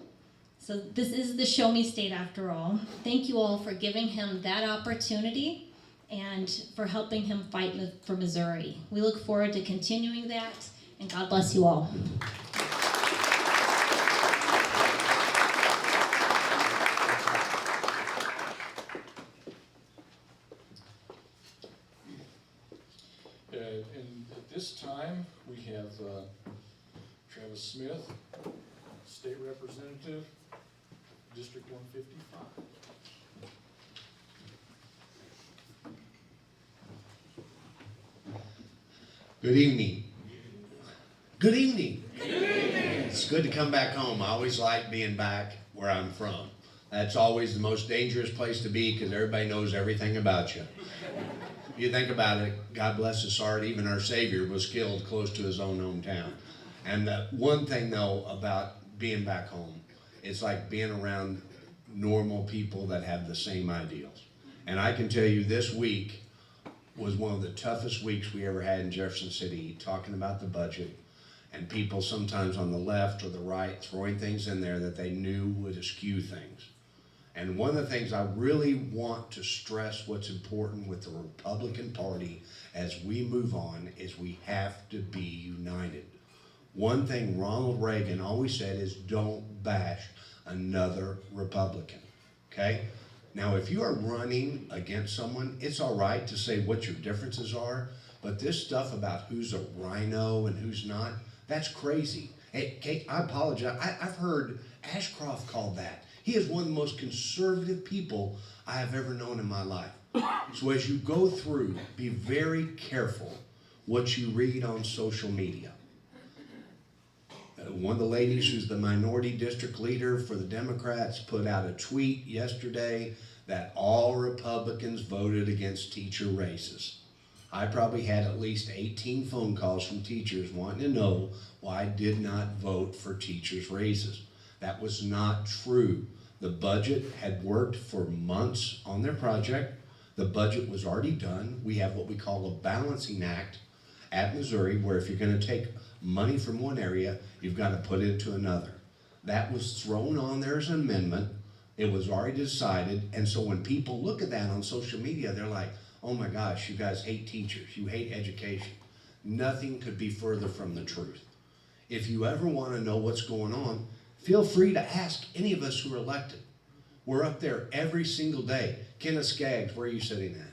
So this is the show me state after all. Thank you all for giving him that opportunity and for helping him fight for Missouri. We look forward to continuing that, and God bless you all. And at this time, we have Travis Smith, State Representative, District 155. Good evening. Good evening. It's good to come back home. I always like being back where I'm from. That's always the most dangerous place to be because everybody knows everything about you. If you think about it, God bless his heart, even our Savior was killed close to his own hometown. And the one thing, though, about being back home It's like being around normal people that have the same ideals. And I can tell you this week was one of the toughest weeks we ever had in Jefferson City, talking about the budget, and people sometimes on the left or the right throwing things in there that they knew would eschew things. And one of the things I really want to stress what's important with the Republican Party as we move on is we have to be united. One thing Ronald Reagan always said is don't bash another Republican, okay? Now, if you are running against someone, it's all right to say what your differences are, but this stuff about who's a rhino and who's not, that's crazy. Hey, Kate, I apologize. I've heard Ashcroft called that. He is one of the most conservative people I have ever known in my life. So as you go through, be very careful what you read on social media. One of the ladies who's the minority district leader for the Democrats put out a tweet yesterday that all Republicans voted against teacher raises. I probably had at least 18 phone calls from teachers wanting to know why I did not vote for teachers' raises. That was not true. The budget had worked for months on their project. The budget was already done. We have what we call a balancing act at Missouri, where if you're going to take money from one area, you've got to put it into another. That was thrown on there as an amendment. It was already decided. And so when people look at that on social media, they're like, oh my gosh, you guys hate teachers. You hate education. Nothing could be further from the truth. If you ever want to know what's going on, feel free to ask any of us who are elected. We're up there every single day. Kenneth Skaggs, where are you sitting at?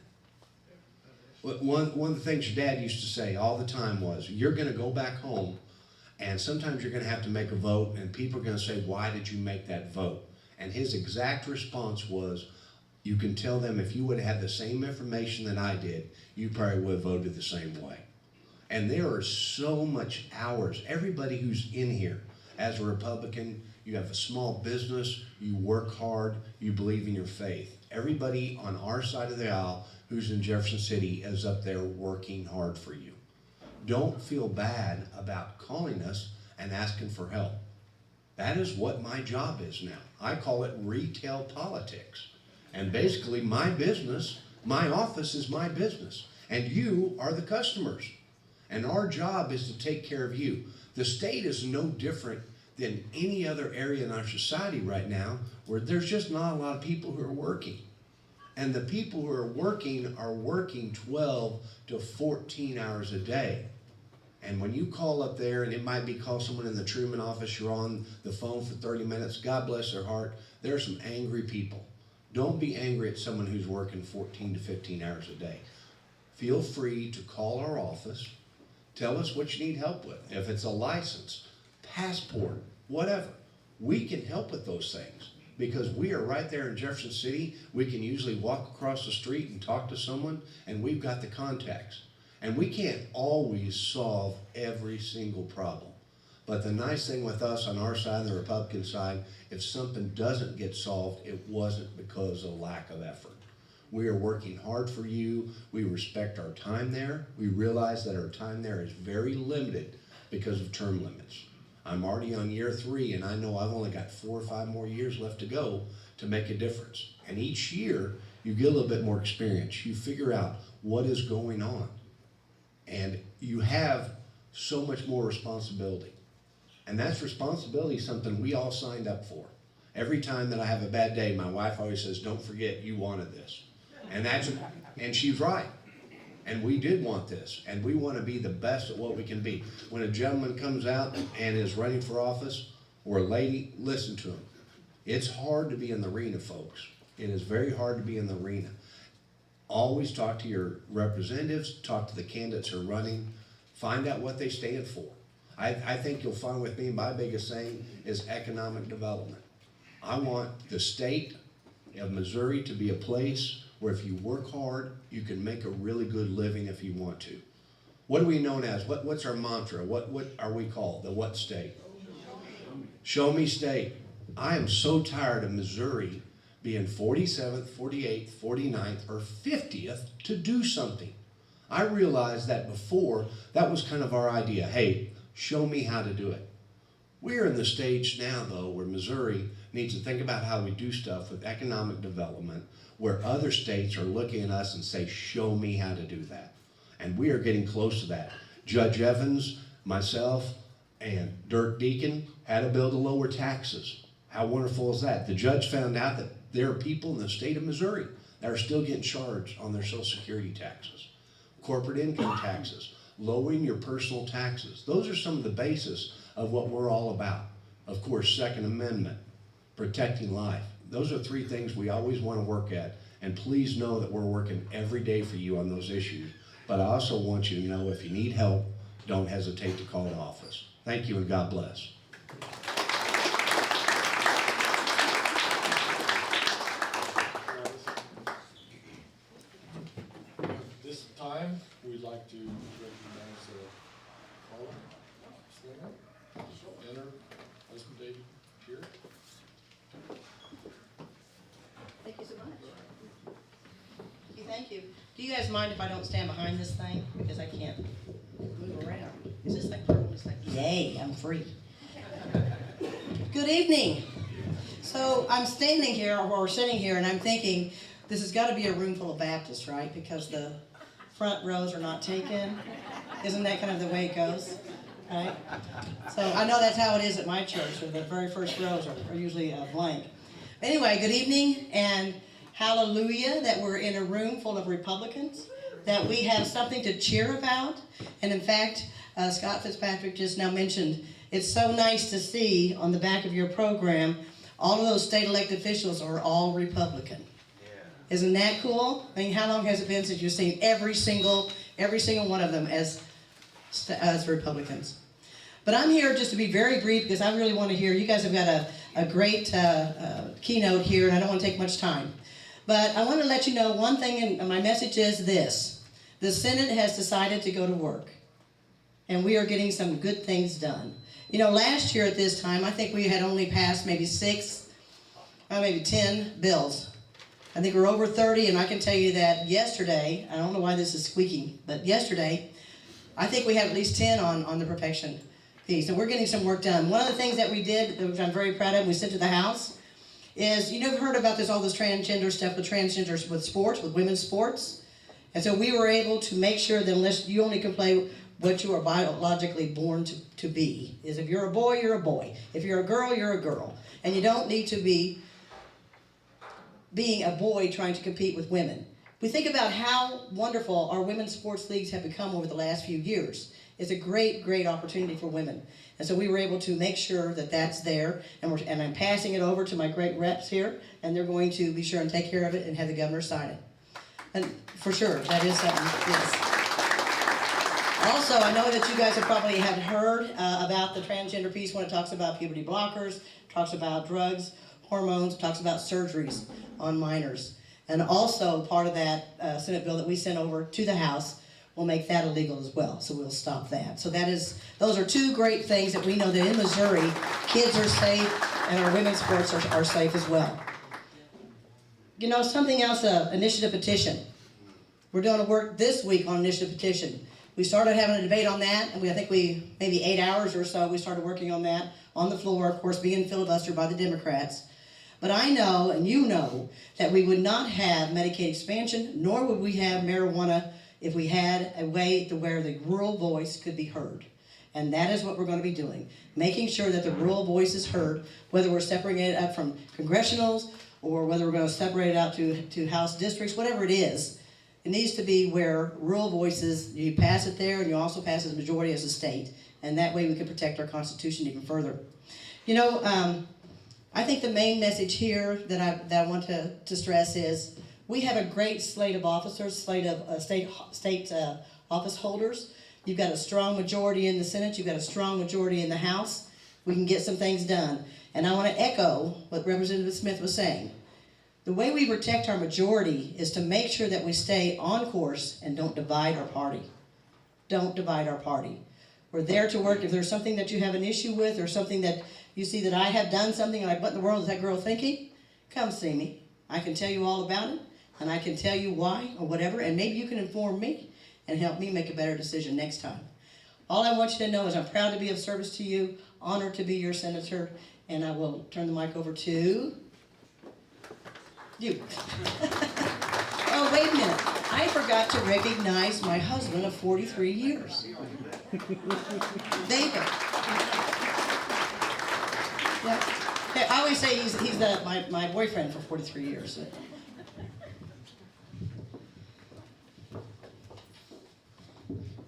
One of the things your dad used to say all the time was, you're going to go back home and sometimes you're going to have to make a vote and people are going to say, why did you make that vote? And his exact response was, you can tell them if you would have had the same information that I did, you probably would have voted the same way. And there are so much hours. Everybody who's in here as a Republican, you have a small business, you work hard, you believe in your faith. Everybody on our side of the aisle who's in Jefferson City is up there working hard for you. Don't feel bad about calling us and asking for help. That is what my job is now. I call it retail politics. And basically my business, my office is my business. And you are the customers. And our job is to take care of you. The state is no different than any other area in our society right now where there's just not a lot of people who are working. And the people who are working 12 to 14 hours a day. And when you call up there, and it might be call someone in the Truman office, you're on the phone for 30 minutes, God bless their heart, there are some angry people. Don't be angry at someone who's working 14 to 15 hours a day. Feel free to call our office, tell us what you need help with. If it's a license, passport, whatever, we can help with those things. Because we are right there in Jefferson City, we can usually walk across the street and talk to someone, and we've got the contacts. And we can't always solve every single problem. But the nice thing with us on our side, the Republican side, if something doesn't get solved, it wasn't because of lack of effort. We are working hard for you. We respect our time there. We realize that our time there is very limited because of term limits. I'm already on year 3, and I know I've only got 4 or 5 more years left to go to make a difference. And each year, you get a little bit more experience. You figure out what is going on. And you have so much more responsibility. And that's responsibility something we all signed up for. Every time that I have a bad day, my wife always says, don't forget you wanted this. And she's right. And we did want this. And we want to be the best at what we can be. When a gentleman comes out and is running for office, or a lady, listen to him. It's hard to be in the arena, folks. It is very hard to be in the arena. Always talk to your representatives, talk to the candidates who are running, find out what they stand for. I think you'll find with me, my biggest thing is economic development. I want the state of Missouri to be a place where if you work hard, you can make a really good living if you want to. What are we known as? What's our mantra? What are we called? The what state? Show me state. I am so tired of Missouri being 47th, 48th, 49th, or 50th to do something. I realized that before, that was kind of our idea. Hey, show me how to do it. We're in the stage now, though, where Missouri needs to think about how we do stuff with economic development, where other states are looking at us and say, show me how to do that. And we are getting close to that. Judge Evans, myself, and Dirk Deacon had a bill to lower taxes. How wonderful is that? The judge found out that there are people in the state of Missouri that are still getting charged on their Social Security taxes, corporate income taxes, lowering your personal taxes. Those are some of the basis of what we're all about. Of course, Second Amendment, protecting life. Those are three things we always want to work at. And please know that we're working every day for you on those issues. But I also want you to know if you need help, don't hesitate to call the office. Thank you and God bless. This time, we'd like to recognize Paula Slinger and her husband David here. Thank you so much. Thank you. Do you guys mind if I don't stand behind this thing? Because I can't move around. Is this like purple? It's like, yay, I'm free. Good evening. So I'm standing here, or sitting here, and I'm thinking, this has got to be a room full of Baptists, right? Because the front rows are not taken. Isn't that kind of the way it goes? Right? So I know that's how it is at my church, where the very first rows are usually blank. Anyway, good evening, and hallelujah that we're in a room full of Republicans, that we have something to cheer about. And in fact, Scott Fitzpatrick just now mentioned, it's so nice to see on the back of your program, all of those state elected officials are all Republican. Yeah. Isn't that cool? I mean, how long has it been since you've seen every single one of them as Republicans? But I'm here just to be very brief because I really want to hear, you guys have got a great keynote here, and I don't want to take much time. But I want to let you know one thing, and my message is this. The Senate has decided to go to work, and we are getting some good things done. You know, last year at this time, I think we had only passed maybe 6, maybe 10 bills. I think we're over 30, and I can tell you that yesterday, I don't know why this is squeaking, but yesterday, I think we had at least 10 on the protection piece, and we're getting some work done. One of the things that we did, which I'm very proud of, we sent to the House, is, you know, you've heard about this, all this transgender stuff with transgenders with sports, with women's sports. And so we were able to make sure that unless you only can play what you are biologically born to be, is if you're a boy, you're a boy. If you're a girl, you're a girl. And you don't need to be being a boy trying to compete with women. We think about how wonderful our women's sports leagues have become over the last few years. It's a great, great opportunity for women. And so we were able to make sure that that's there, and I'm passing it over to my great reps here, and they're going to be sure and take care of it and have the governor sign it. And for sure, that is something, yes. Also, I know that you guys have probably heard about the transgender piece when it talks about puberty blockers, talks about drugs, hormones, talks about surgeries on minors. And also part of that Senate bill that we sent over to the House will make that illegal as well, so we'll stop that. So those are two great things that we know that in Missouri, kids are safe and our women's sports are safe as well. You know, something else, initiative petition. We're doing a work this week on initiative petition. We started having a debate on that, and I think maybe 8 hours or so, we started working on that on the floor, of course, being filibustered by the Democrats. But I know, and you know, that we would not have Medicaid expansion, nor would we have marijuana if we had a way to where the rural voice could be heard. And that is what we're going to be doing, making sure that the rural voice is heard, whether we're separating it up from congressionals or whether we're going to separate it out to House districts, whatever it is. It needs to be where rural voices, you pass it there and you also pass it as a majority as a state. And that way we can protect our Constitution even further. You know, I think the main message here that I want to stress is we have a great slate of officers, slate of state office holders. You've got a strong majority in the Senate. You've got a strong majority in the House. We can get some things done. And I want to echo what Representative Smith was saying. The way we protect our majority is to make sure that we stay on course and don't divide our party. Don't divide our party. We're there to work. If there's something that you have an issue with or something that you see that I have done something like, what in the world is that girl thinking? Come see me. I can tell you all about it, and I can tell you why or whatever, and maybe you can inform me and help me make a better decision next time. All I want you to know is I'm proud to be of service to you, honored to be your senator, and I will turn the mic over to you. Oh, wait a minute. I forgot to recognize my husband of 43 years. David. Yeah. Hey, I always say he's my boyfriend for 43 years.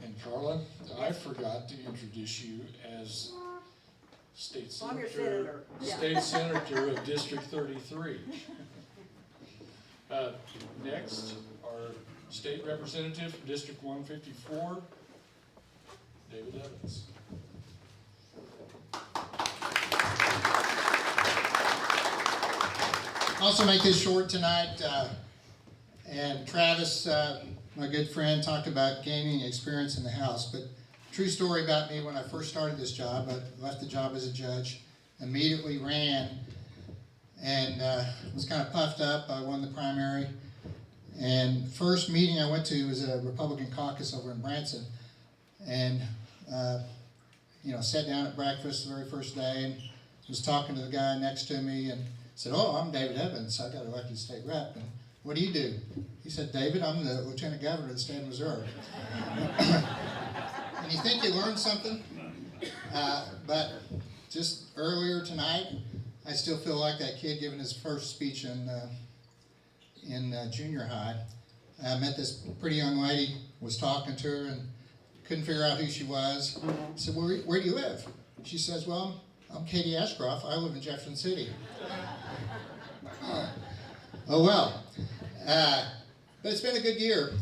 And Carla, I forgot to introduce you as State I'm your Senator, senator. Yeah. State Senator of District 33. Next, our State Representative from District 154, David Evans. Also make this short tonight, and Travis, my good friend, talked about gaining experience in the House, but true story about me, when I first started this job, I left the job as a judge, immediately ran, and was kind of puffed up. I won the primary, and first meeting I went to was a Republican caucus over in Branson, and sat down at breakfast the very first day and was talking to the guy next to me and said, "Oh, I'm David Evans. I got elected state rep. And what do you do?" He said, "David, I'm the lieutenant governor of the state of Missouri." And you think you learned something, but just earlier tonight, I still feel like that kid giving his first speech in junior high. I met this pretty young lady, was talking to her, and couldn't figure out who she was. I said, where do you live? She says, "Well, I'm Katie Ashcroft. I live in Jefferson City." Oh well. But it's been a good year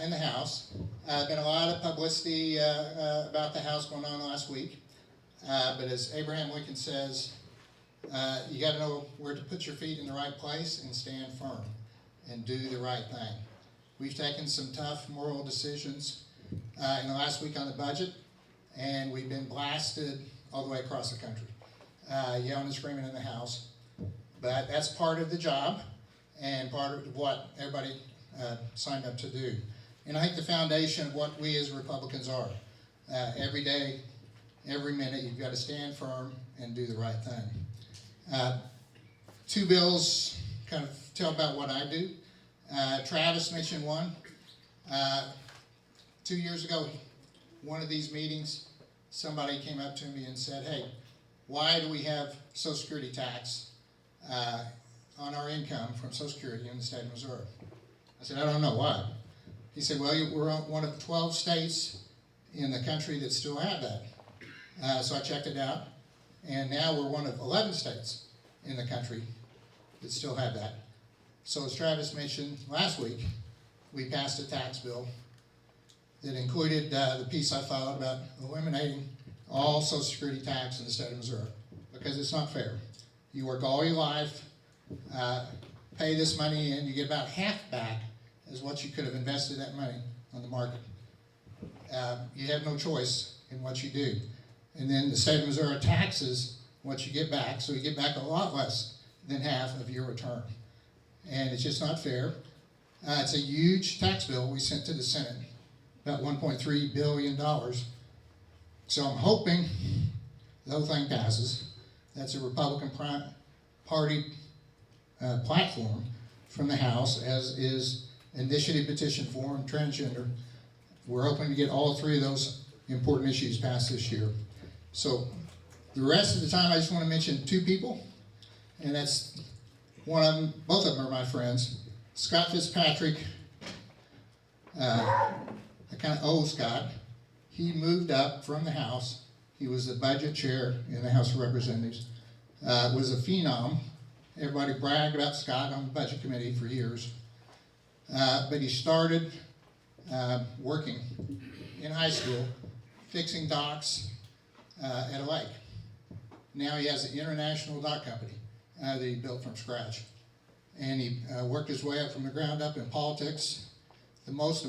in the House. Been a lot of publicity about the House going on last week. But as Abraham Lincoln says, you got to know where to put your feet in the right place and stand firm and do the right thing. We've taken some tough moral decisions in the last week on the budget, and we've been blasted all the way across the country, yelling and screaming in the House. But that's part of the job and part of what everybody signed up to do. And I think the foundation of what we as Republicans are. Every day, every minute, you've got to stand firm and do the right thing. Two bills kind of tell about what I do. Travis mentioned one. 2 years ago, one of these meetings, somebody came up to me and said, "Hey, why do we have Social Security tax on our income from Social Security in the state of Missouri?" I said, "I don't know why." He said, "Well, we're one of 12 states in the country that still have that." So I checked it out, and now we're one of 11 states in the country that still have that. So as Travis mentioned last week, we passed a tax bill that included the piece I filed about eliminating all Social Security tax in the state of Missouri, because it's not fair. You work all your life, pay this money in, you get about half back as what you could have invested that money on the market. You have no choice in what you do. And then the state of Missouri taxes what you get back, so you get back a lot less than half of your return. And it's just not fair. It's a huge tax bill we sent to the Senate, about $1.3 billion. So I'm hoping the whole thing passes. That's a Republican Party platform from the House, as is initiative petition form, transgender. We're hoping to get all three of those important issues passed this year. So the rest of the time, I just want to mention two people, and that's one of them, both of them are my friends. Scott Fitzpatrick, I kind of owe Scott. He moved up from the House. He was the budget chair in the House of Representatives, was a phenom. Everybody bragged about Scott on the budget committee for years. But he started working in high school, fixing docks at a lake. Now he has an international dock company that he built from scratch. And he worked his way up from the ground up in politics. The most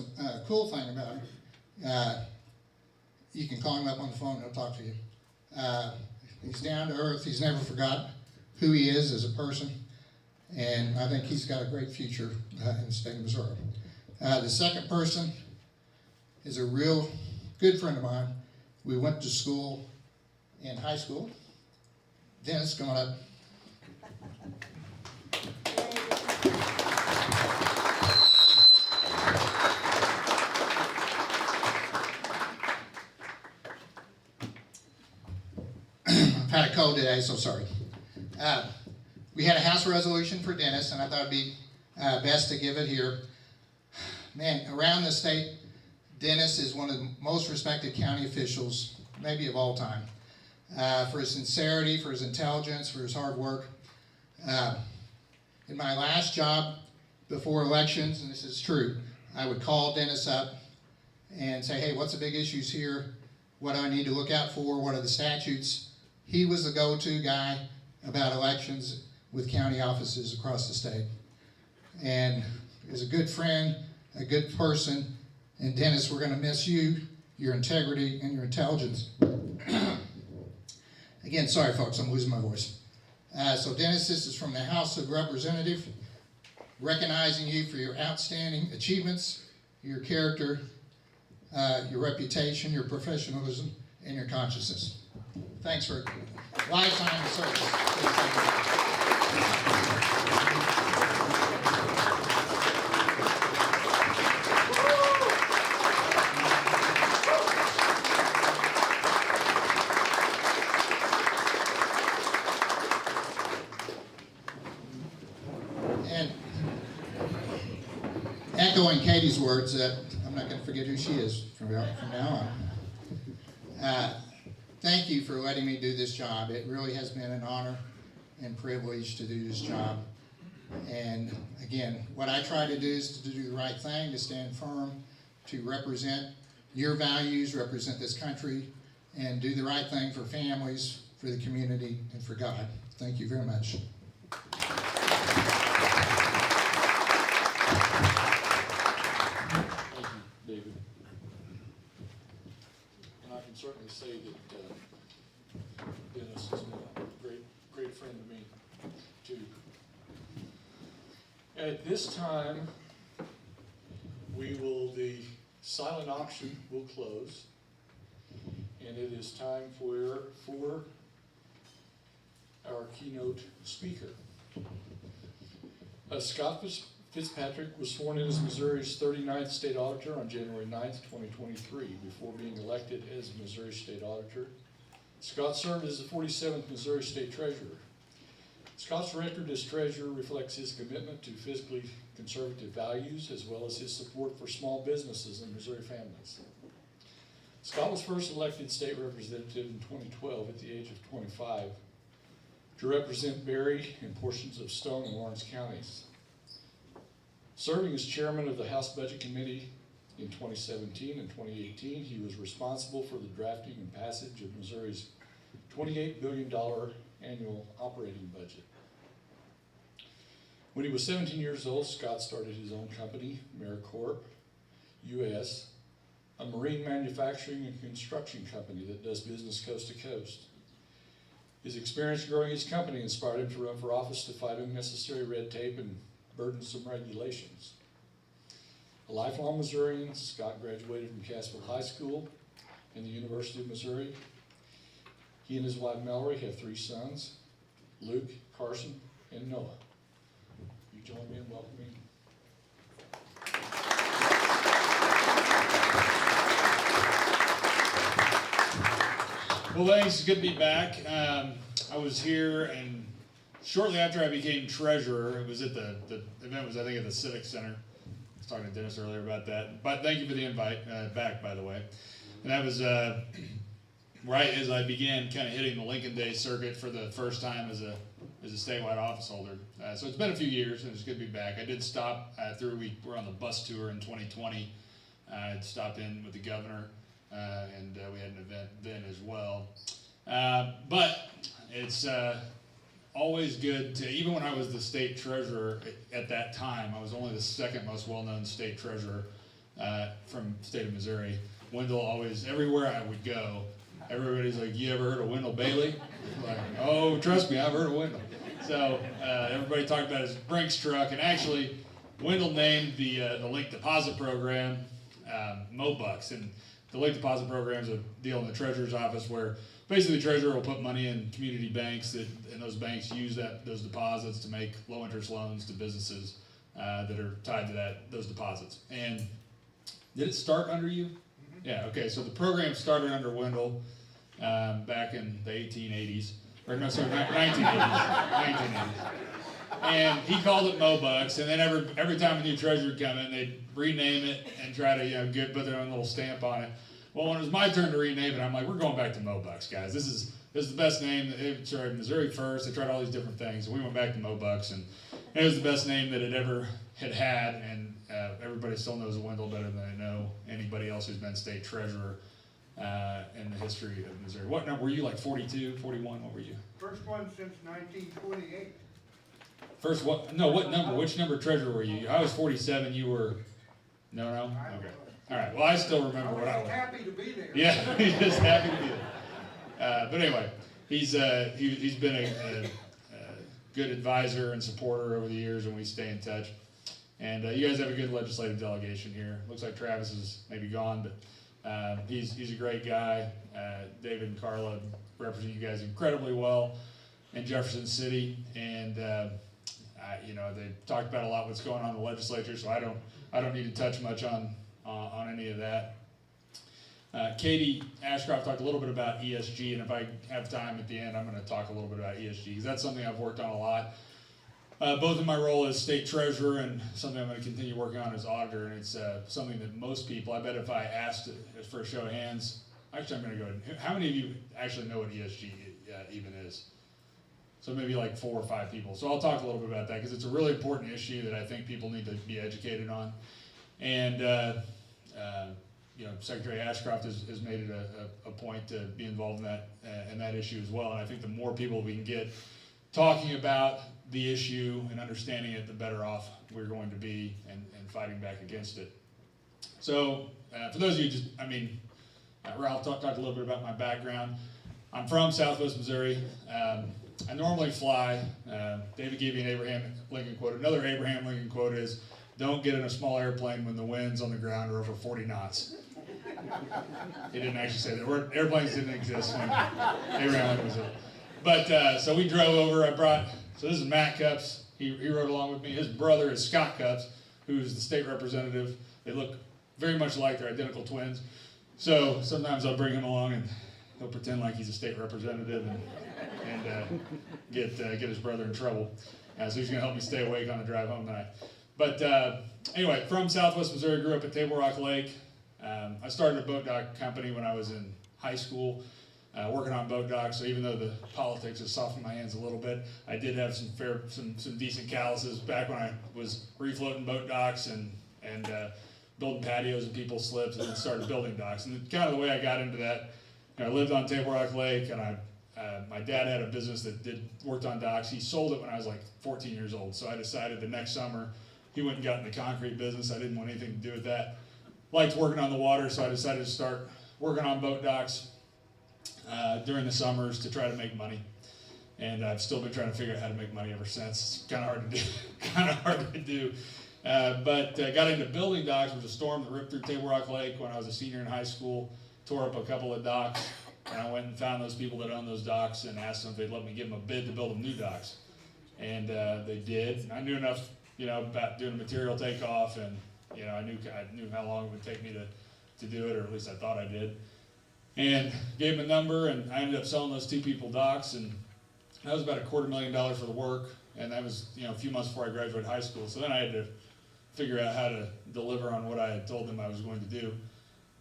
cool thing about him, you can call him up on the phone and he'll talk to you. He's down to earth. He's never forgot who he is as a person. And I think he's got a great future in the state of Missouri. The second person is a real good friend of mine, We went to school in high school. Dennis, come on up. I've had a cold today, so sorry. We had a House resolution for Dennis, and I thought it'd be best to give it here. Man, around the state, Dennis is one of the most respected county officials, maybe of all time, for his sincerity, for his intelligence, for his hard work. In my last job before elections, and this is true, I would call Dennis up and say, hey, what's the big issues here? What do I need to look out for? What are the statutes? He was the go-to guy about elections with county offices across the state. And is a good friend, a good person. And Dennis, we're going to miss you, your integrity, and your intelligence. Again, sorry folks, I'm losing my voice. So Dennis, this is from the House of Representatives, recognizing you for your outstanding achievements, your character, your reputation, your professionalism, and your consciousness. Thanks for a lifetime of service. And echoing Katie's words, that I'm not going to forget who she is from now on. Thank you for letting me do this job. It really has been an honor and privilege to do this job. And again, what I try to do is to do the right thing, to stand firm, to represent your values, represent this country, and do the right thing for families, for the community, and for God. Thank you very much. Thank you, David. And I can certainly say that Dennis has been a great friend to me, too. At this time, the silent auction will close, and it is time for our keynote speaker. Scott Fitzpatrick was sworn in as Missouri's 39th state auditor on January 9th, 2023, before being elected as Missouri State Auditor. Scott served as the 47th Missouri State Treasurer. Scott's record as treasurer reflects his commitment to fiscally conservative values, as well as his support for small businesses and Missouri families. Scott was first elected state representative in 2012 at the age of 25 to represent Berry and portions of Stone and Lawrence counties. Serving as chairman of the House Budget Committee in 2017 and 2018, he was responsible for the drafting and passage of Missouri's $28 billion annual operating budget. When he was 17 years old, Scott started his own company, AmeriCorp US, a marine manufacturing and construction company that does business coast to coast. His experience growing his company inspired him to run for office to fight unnecessary red tape and burdensome regulations. A lifelong Missourian, Scott graduated from Cassville High School and the University of Missouri. He and his wife Mallory have 3 sons, Luke, Carson, and Noah. You join me in welcoming. Well, thanks. It's good to be back. I was here, and shortly after I became treasurer, it was at the event was, I think, at the Civic Center. I was talking to Dennis earlier about that. But thank you for the invite back, by the way. And that was right as I began kind of hitting the Lincoln Day circuit for the first time as a statewide office holder. So it's been a few years, and it's good to be back. I did stop we were on the bus tour in 2020. I'd stopped in with the governor, and we had an event then as well. But it's always good to, even when I was the state treasurer at that time, I was only the second most well-known state treasurer from the state of Missouri. Wendell always, everywhere I would go, everybody's like, you ever heard of Wendell Bailey? Like, oh, trust me, I've heard of Wendell. So everybody talked about his Brinks truck, and actually Wendell named the Link Deposit Program MoBucks, and the late deposit program is a deal in the treasurer's office where basically the treasurer will put money in community banks and those banks use those deposits to make low interest loans to businesses that are tied to those deposits. And did it start under you? Yeah, okay, so the program started under Wendell back in the 1880s, or no, sorry, 1980s. And he called it Mobucks, and then every time a new treasurer would come in, they'd rename it and try to put their own little stamp on it. Well, when it was my turn to rename it, I'm like, we're going back to Mobucks, guys. This is the best name. Sorry, Missouri First. They tried all these different things, and we went back to Mobucks, and it was the best name that it ever had. And everybody still knows Wendell better than I know anybody else who's been state treasurer in the history of Missouri. What number were you? Like 42, 41? What were you? First one since 1928. First what? No, what number? Which number treasurer were you? I was 47. You were? No. Okay. All right. Well, I still remember what I was. Happy to be there. Yeah, he's just happy to be there. But anyway, he's been a good advisor and supporter over the years, and we stay in touch. And you guys have a good legislative delegation here. Looks like Travis is maybe gone, but he's a great guy. David and Carla represent you guys incredibly well in Jefferson City, and they talked about a lot what's going on in the legislature, so I don't need to touch much on any of that. Katie Ashcroft talked a little bit about ESG, and if I have time at the end, I'm going to talk a little bit about ESG, because that's something I've worked on a lot, both in my role as state treasurer and something I'm going to continue working on as auditor, and it's something that most people, I bet if I asked for a show of hands, actually I'm going to go ahead. How many of you actually know what ESG even is? So maybe like 4 or 5 people. So I'll talk a little bit about that, because it's a really important issue that I think people need to be educated on. And Secretary Ashcroft has made it a point to be involved in that issue as well. And I think the more people we can get talking about the issue and understanding it, the better off we're going to be and fighting back against it. So for those of you, Ralph talked a little bit about my background. I'm from Southwest Missouri. I normally fly. David gave me an Abraham Lincoln quote. Another Abraham Lincoln quote is, "Don't get in a small airplane when the winds on the ground are over 40 knots." He didn't actually say that. Airplanes didn't exist when Abraham Lincoln was there. But so we drove over. So this is Matt Cupps. He rode along with me. His brother is Scott Cupps, who's the state representative. They look very much alike. They're identical twins. So sometimes I'll bring him along and he'll pretend like he's a state representative and get his brother in trouble. So he's going to help me stay awake on the drive home tonight. But anyway, from Southwest Missouri, grew up at Table Rock Lake. I started a boat dock company when I was in high school, working on boat docks. So even though the politics has softened my hands a little bit, I did have some decent calluses back when I was refloating boat docks and building patios and people's slips, and then started building docks. And kind of the way I got into that, I lived on Table Rock Lake, and my dad had a business that worked on docks. He sold it when I was like 14 years old. So I decided the next summer, he went and got in the concrete business. I didn't want anything to do with that. Liked working on the water, so I decided to start working on boat docks during the summers to try to make money. And I've still been trying to figure out how to make money ever since. It's kind of hard to do. But got into building docks. There was a storm that ripped through Table Rock Lake when I was a senior in high school, tore up a couple of docks. And I went and found those people that owned those docks and asked them if they'd let me give them a bid to build them new docks. And they did. I knew enough, about doing a material takeoff, and I knew how long it would take me to do it, or at least I thought I did. And gave them a number, and I ended up selling those 2 people docks, and that was about $250,000 for the work. And that was a few months before I graduated high school. So then I had to figure out how to deliver on what I had told them I was going to do.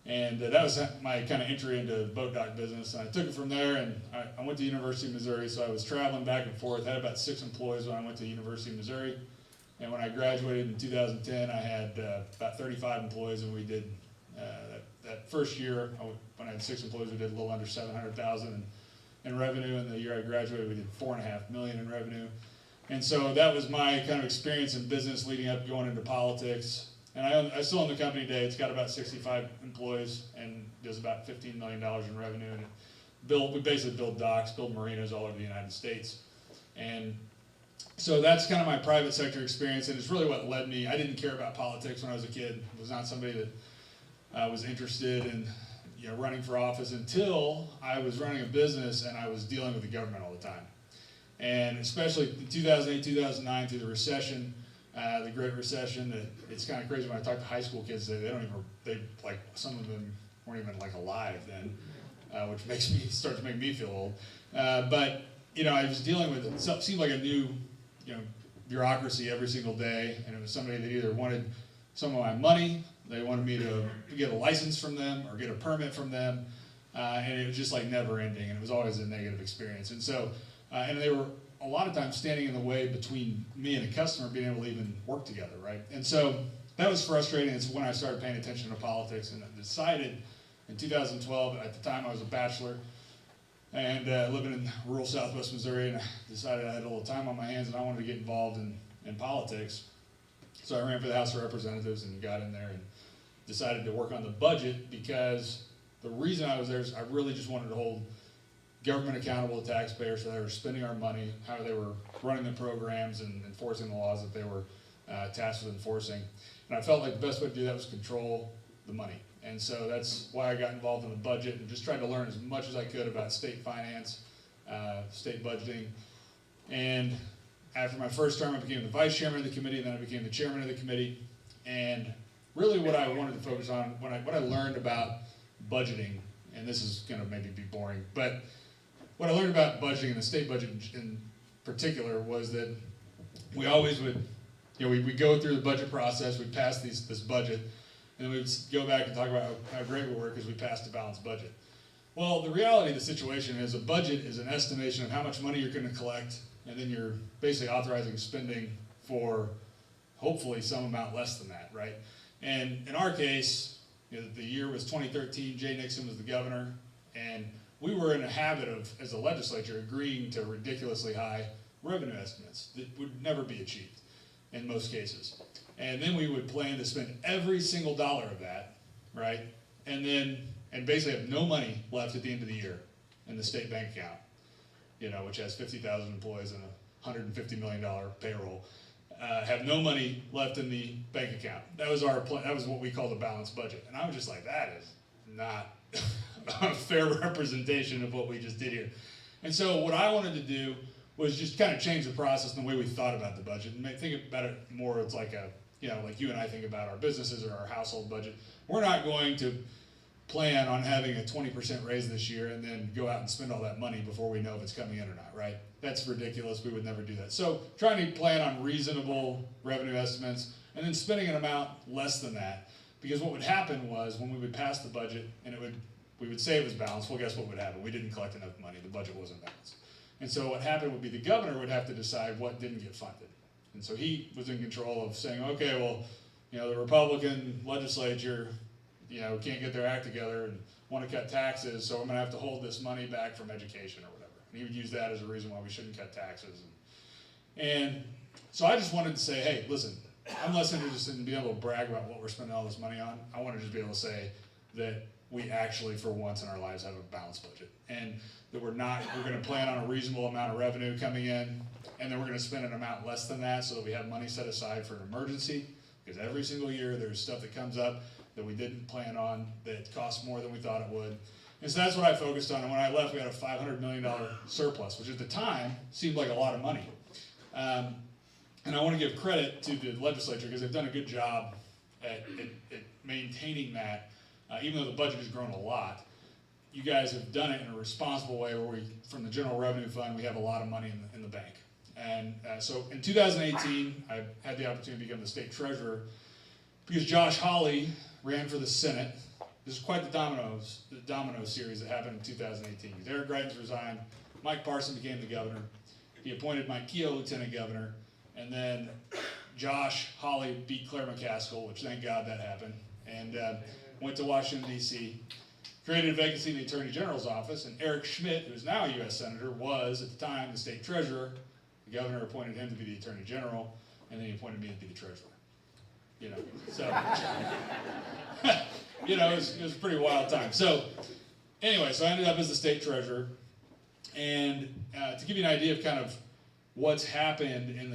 And that was my kind of entry into the boat dock business. And I took it from there, and I went to University of Missouri, so I was traveling back and forth. I had about 6 employees when I went to University of Missouri. And when I graduated in 2010, I had about 35 employees, and we did, that first year, when I had 6 employees, we did a little under $700,000 in revenue. And the year I graduated, we did $4.5 million in revenue. And so that was my kind of experience in business leading up, going into politics. And I still own the company today. It's got about 65 employees and does about $15 million in revenue. And we basically build docks, build marinas all over the United States. And so that's kind of my private sector experience, and it's really what led me. I didn't care about politics when I was a kid. I was not somebody that was interested in running for office until I was running a business and I was dealing with the government all the time. And especially in 2008, 2009, through the recession, the Great Recession, it's kind of crazy when I talk to high school kids, some of them weren't even like alive then, which starts to make me feel old. But I was dealing with it seemed like a new, bureaucracy every single day, and it was somebody that either wanted some of my money, they wanted me to get a license from them or get a permit from them, and it was just like never ending, and it was always a negative experience. And so, and they were a lot of times standing in the way between me and a customer being able to even work together, right? And so that was frustrating. It's when I started paying attention to politics, and I decided in 2012, at the time I was a bachelor, and living in rural southwest Missouri, and I decided I had a little time on my hands and I wanted to get involved in politics. So I ran for the House of Representatives and got in there and decided to work on the budget, because the reason I was there is I really just wanted to hold government accountable to taxpayers, so they were spending our money, how they were running the programs and enforcing the laws that they were tasked with enforcing. And I felt like the best way to do that was control the money. And so that's why I got involved in the budget and just tried to learn as much as I could about state finance, state budgeting. And after my first term, I became the vice chairman of the committee, and then I became the chairman of the committee. And really what I wanted to focus on, what I learned about budgeting, and this is going to maybe be boring, but what I learned about budgeting and the state budget in particular was that we always would, we'd go through the budget process, we'd pass this budget, and then we'd go back and talk about how great we were because we passed a balanced budget. Well, the reality of the situation is a budget is an estimation of how much money you're going to collect, and then you're basically authorizing spending for hopefully some amount less than that, right? And in our case, the year was 2013, Jay Nixon was the governor, and we were in a habit of, as a legislature, agreeing to ridiculously high revenue estimates that would never be achieved in most cases. And then we would plan to spend every single dollar of that, right? And basically have no money left at the end of the year in the state bank account, which has 50,000 employees and a $150 million payroll. Have no money left in the bank account. That was our plan. That was what we called a balanced budget. And I was just like, that is not a fair representation of what we just did here. And so what I wanted to do was just kind of change the process and the way we thought about the budget, and think about it more as like like you and I think about our businesses or our household budget. We're not going to plan on having a 20% raise this year and then go out and spend all that money before we know if it's coming in or not, right? That's ridiculous. We would never do that. So trying to plan on reasonable revenue estimates and then spending an amount less than that, because what would happen was when we would pass the budget and we would say it was balanced, well, guess what would happen? We didn't collect enough money. The budget wasn't balanced. And so what happened would be the governor would have to decide what didn't get funded. And so he was in control of saying, okay, well, the Republican legislature, can't get their act together and want to cut taxes, so I'm going to have to hold this money back from education or whatever. And he would use that as a reason why we shouldn't cut taxes. And so I just wanted to say, hey, listen, I'm less interested in being able to brag about what we're spending all this money on. I want to just be able to say that we actually, for once in our lives, have a balanced budget. And that we're going to plan on a reasonable amount of revenue coming in, and then we're going to spend an amount less than that so that we have money set aside for an emergency, because every single year there's stuff that comes up that we didn't plan on that costs more than we thought it would. And so that's what I focused on. And when I left, we had a $500 million surplus, which at the time seemed like a lot of money. And I want to give credit to the legislature because they've done a good job at maintaining that. Even though the budget has grown a lot, you guys have done it in a responsible way where from the general revenue fund, we have a lot of money in the bank. And so in 2018, I had the opportunity to become the state treasurer because Josh Hawley ran for the Senate. This is quite the domino series that happened in 2018. Eric Greitens resigned, Mike Parson became the governor, he appointed Mike Keogh lieutenant governor, and then Josh Hawley beat Claire McCaskill, which thank God that happened, and went to Washington, D.C., created a vacancy in the Attorney General's office, and Eric Schmidt, who is now a U.S. Senator, was at the time the state treasurer. The governor appointed him to be the Attorney General, and then he appointed me to be the treasurer. So, it was a pretty wild time. So, anyway, so I ended up as the state treasurer, and to give you an idea of kind of what's happened in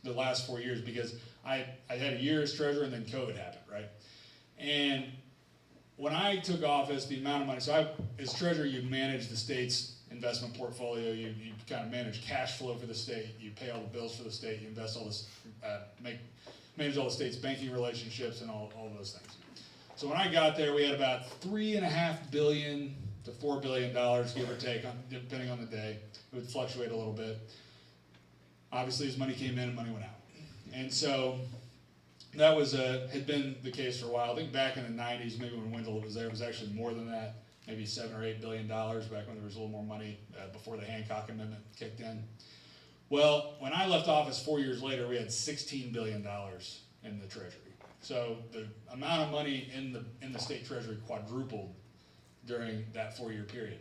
the last 4 years, because I had a year as treasurer and then COVID happened, right? And when I took office, the amount of money, as treasurer, you manage the state's investment portfolio, you kind of manage cash flow for the state, you pay all the bills for the state, you invest all this, manage all the state's banking relationships and all those things. So when I got there, we had about $3.5 billion to $4 billion, give or take, depending on the day. It would fluctuate a little bit. Obviously, as money came in and money went out. And so that had been the case for a while. I think back in the 90s, maybe when Wendell was there, it was actually more than that, maybe $7 or $8 billion back when there was a little more money before the Hancock Amendment kicked in. Well, when I left office 4 years later, we had $16 billion in the Treasury. So the amount of money in the state Treasury quadrupled during that 4-year period.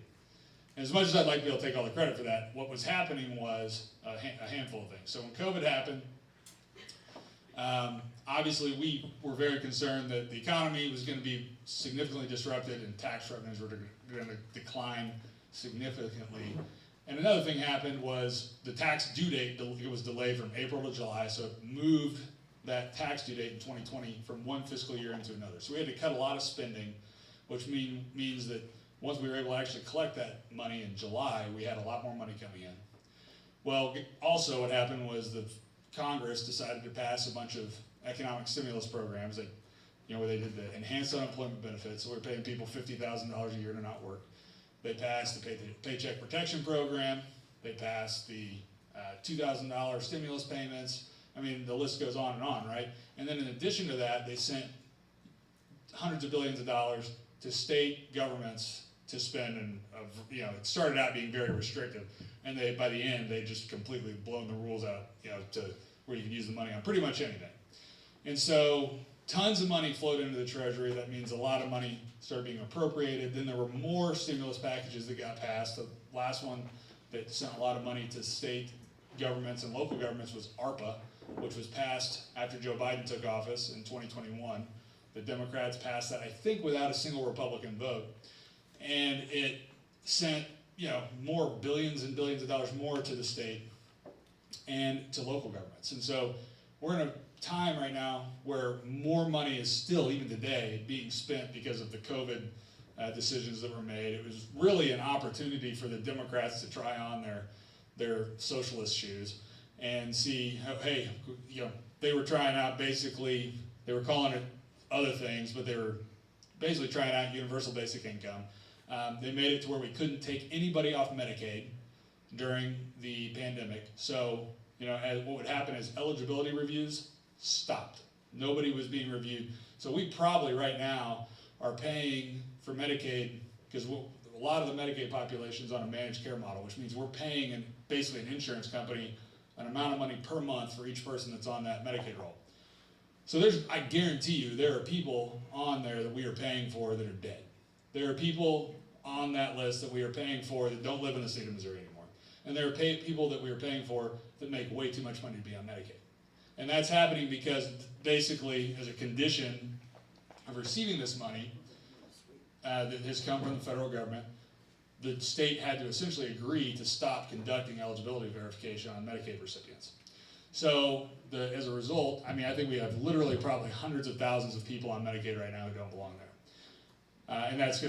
And as much as I'd like to be able to take all the credit for that, what was happening was a handful of things. So when COVID happened, obviously we were very concerned that the economy was going to be significantly disrupted and tax revenues were going to decline significantly. And another thing happened was the tax due date, it was delayed from April to July, so it moved that tax due date in 2020 from one fiscal year into another. So we had to cut a lot of spending, which means that once we were able to actually collect that money in July, we had a lot more money coming in. Well, also what happened was the Congress decided to pass a bunch of economic stimulus programs that, where they did the enhanced unemployment benefits, so we're paying people $50,000 a year to not work. They passed the Paycheck Protection Program. They passed the $2,000 stimulus payments. I mean, the list goes on, right? And then in addition to that, they sent hundreds of billions of dollars to state governments to spend, and it started out being very restrictive, and by the end they just completely blown the rules out, to where you can use the money on pretty much anything. And so tons of money flowed into the Treasury. That means a lot of money started being appropriated. Then there were more stimulus packages that got passed. The last one that sent a lot of money to state governments and local governments was ARPA, which was passed after Joe Biden took office in 2021. The Democrats passed that, I think, without a single Republican vote. And it sent, more billions and billions of dollars more to the state and to local governments. And so we're in a time right now where more money is still, even today, being spent because of the COVID decisions that were made. It was really an opportunity for the Democrats to try on their socialist shoes and see how, hey, they were trying out basically, they were calling it other things, but they were basically trying out universal basic income. They made it to where we couldn't take anybody off Medicaid during the pandemic. So, what would happen is eligibility reviews stopped. Nobody was being reviewed. So we probably right now are paying for Medicaid, because a lot of the Medicaid population is on a managed care model, which means we're paying basically an insurance company an amount of money per month for each person that's on that Medicaid roll. So I guarantee you, there are people on there that we are paying for that are dead. There are people on that list that we are paying for that don't live in the state of Missouri anymore. And there are people that we are paying for that make way too much money to be on Medicaid. And that's happening because basically, as a condition of receiving this money that has come from the federal government, the state had to essentially agree to stop conducting eligibility verification on Medicaid recipients. So as a result, I think we have literally probably hundreds of thousands of people on Medicaid right now who don't belong there. And that's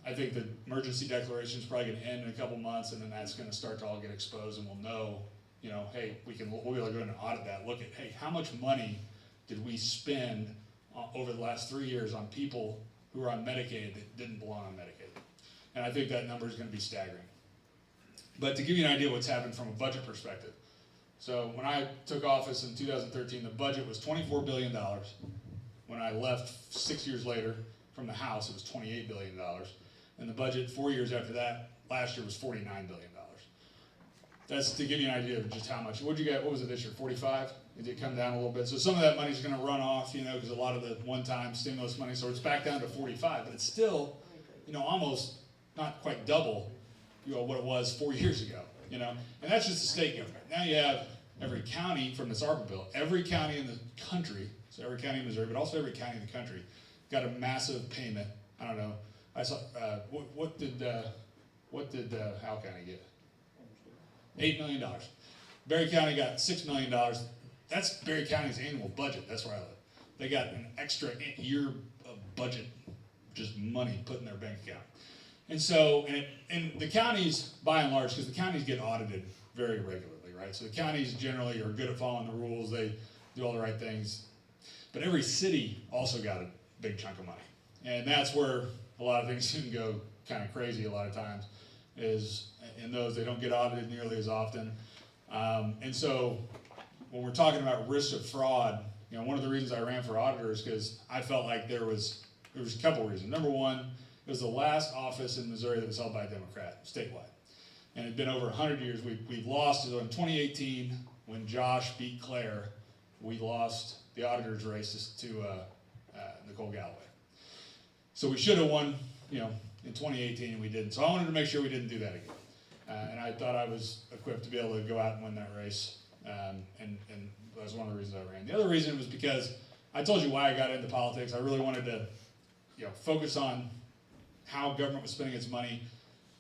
I think the emergency declaration is probably going to end in a couple months, and then that's going to start to all get exposed, and we'll know, hey, we'll be able to go in and audit that, look at, hey, how much money did we spend over the last 3 years on people who are on Medicaid that didn't belong on Medicaid? And I think that number is going to be staggering. But to give you an idea of what's happened from a budget perspective, so when I took office in 2013, the budget was $24 billion. When I left 6 years later from the House, it was $28 billion. And the budget 4 years after that, last year, was $49 billion. That's to give you an idea of just how much. What was it this year, 45? It did come down a little bit. So some of that money is going to run off, because a lot of the one-time stimulus money, so it's back down to 45, but it's still, almost not quite double, what it was 4 years ago, And that's just the state government. Now you have every county from this ARPA bill, every county in the country, so every county in Missouri, but also every county in the country, got a massive payment. I don't know. I saw, what did Howell County get? $8 million. Berry County got $6 million. That's Berry County's annual budget. That's where I live. They got an extra year of budget just money put in their bank account. And so, and the counties, by and large, because the counties get audited very regularly, right? So the counties generally are good at following the rules, they do all the right things. But every city also got a big chunk of money. And that's where a lot of things can go kind of crazy a lot of times, is in those they don't get audited nearly as often. And so when we're talking about risk of fraud, you know, one of the reasons I ran for auditor is because I felt like there was a couple reasons. Number one, it was the last office in Missouri that was held by a Democrat, statewide. And it had been over 100 years. We've lost it. In 2018, when Josh beat Claire, we lost the auditor's race to Nicole Galloway. So we should have won, you know, in 2018, and we didn't. So I wanted to make sure we didn't do that again. And I thought I was equipped to be able to go out and win that race. And that was one of the reasons I ran. The other reason was because I told you why I got into politics. I really wanted to, you know, focus on how government was spending its money,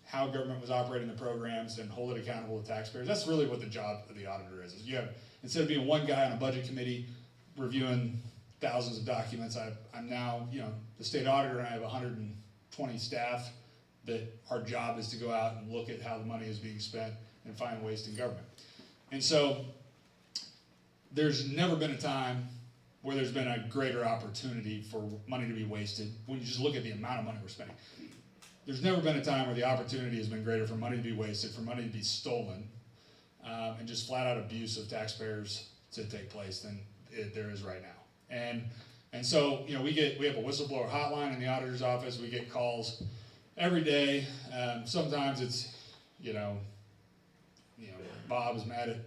how government was operating the programs, and hold it accountable to taxpayers. That's really what the job of the auditor is you have, instead of being one guy on a budget committee reviewing thousands of documents, I'm now, you know, the state auditor, and I have 120 staff that our job is to go out and look at how the money is being spent and find waste in government. And so there's never been a time where there's been a greater opportunity for money to be wasted when you just look at the amount of money we're spending. There's never been a time where the opportunity has been greater for money to be wasted, for money to be stolen, and just flat out abuse of taxpayers to take place than there is right now. And so, you know, we have a whistleblower hotline in the auditor's office. We get calls every day. Sometimes it's, you know, Bob is mad at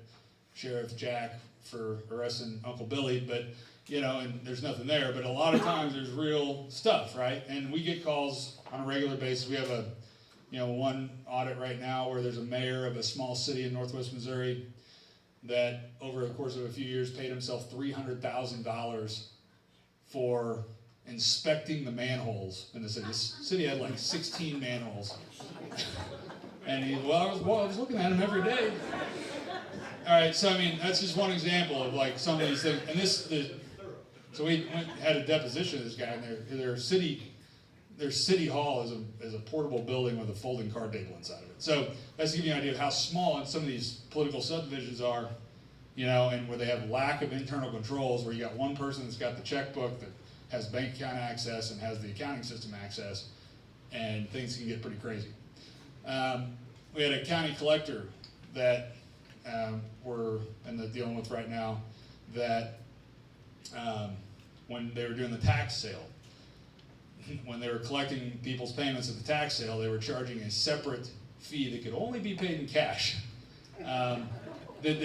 Sheriff Jack for arresting Uncle Billy, but, you know, and there's nothing there. But a lot of times there's real stuff, right? And we get calls on a regular basis. We have one audit right now where there's a mayor of a small city in northwest Missouri that over the course of a few years paid himself $300,000 for inspecting the manholes in the city. This city had like 16 manholes. And I was looking at them every day. All right, so I mean, that's just one example of like some of these things. And so we had a deposition of this guy, and their city hall is a portable building with a folding card table inside of it. So that's to give you an idea of how small some of these political subdivisions are, you know, and where they have lack of internal controls, where you got one person that's got the checkbook that has bank account access and has the accounting system access, and things can get pretty crazy. We had a county collector that we're dealing with right now that when they were doing the tax sale, when they were collecting people's payments at the tax sale, they were charging a separate fee that could only be paid in cash. They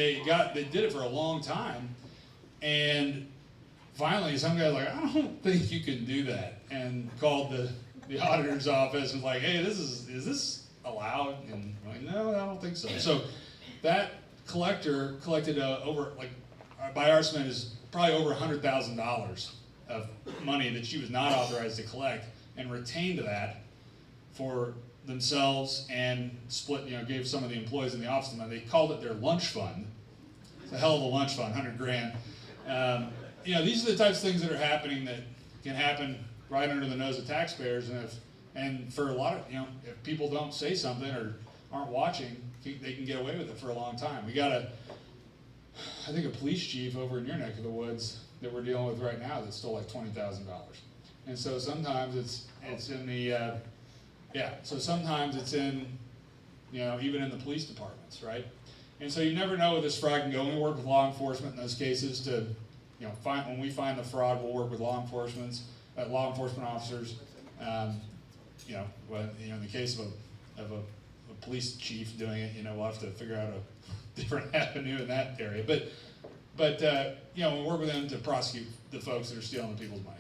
did it for a long time, and finally some guy's like, I don't think you can do that, and called the auditor's office and was like, hey, is this allowed? And I'm like, no, I don't think so. So that collector collected by our estimate is probably over $100,000 of money that she was not authorized to collect, and retained that for themselves, and split, gave some of the employees in the office the money. They called it their lunch fund. It's a hell of a lunch fund, $100,000. These are the types of things that are happening that can happen right under the nose of taxpayers, and for a lot of, if people don't say something or aren't watching, they can get away with it for a long time. We got I think a police chief over in your neck of the woods that we're dealing with right now that stole like $20,000. And so sometimes it's in the, so sometimes it's in, even in the police departments, right? And so you never know where this fraud can go. We work with law enforcement in those cases to, when we find the fraud, we'll work with law enforcement officers. In the case of a police chief doing it, we'll have to figure out a different avenue in that area. But we work with them to prosecute the folks that are stealing the people's money.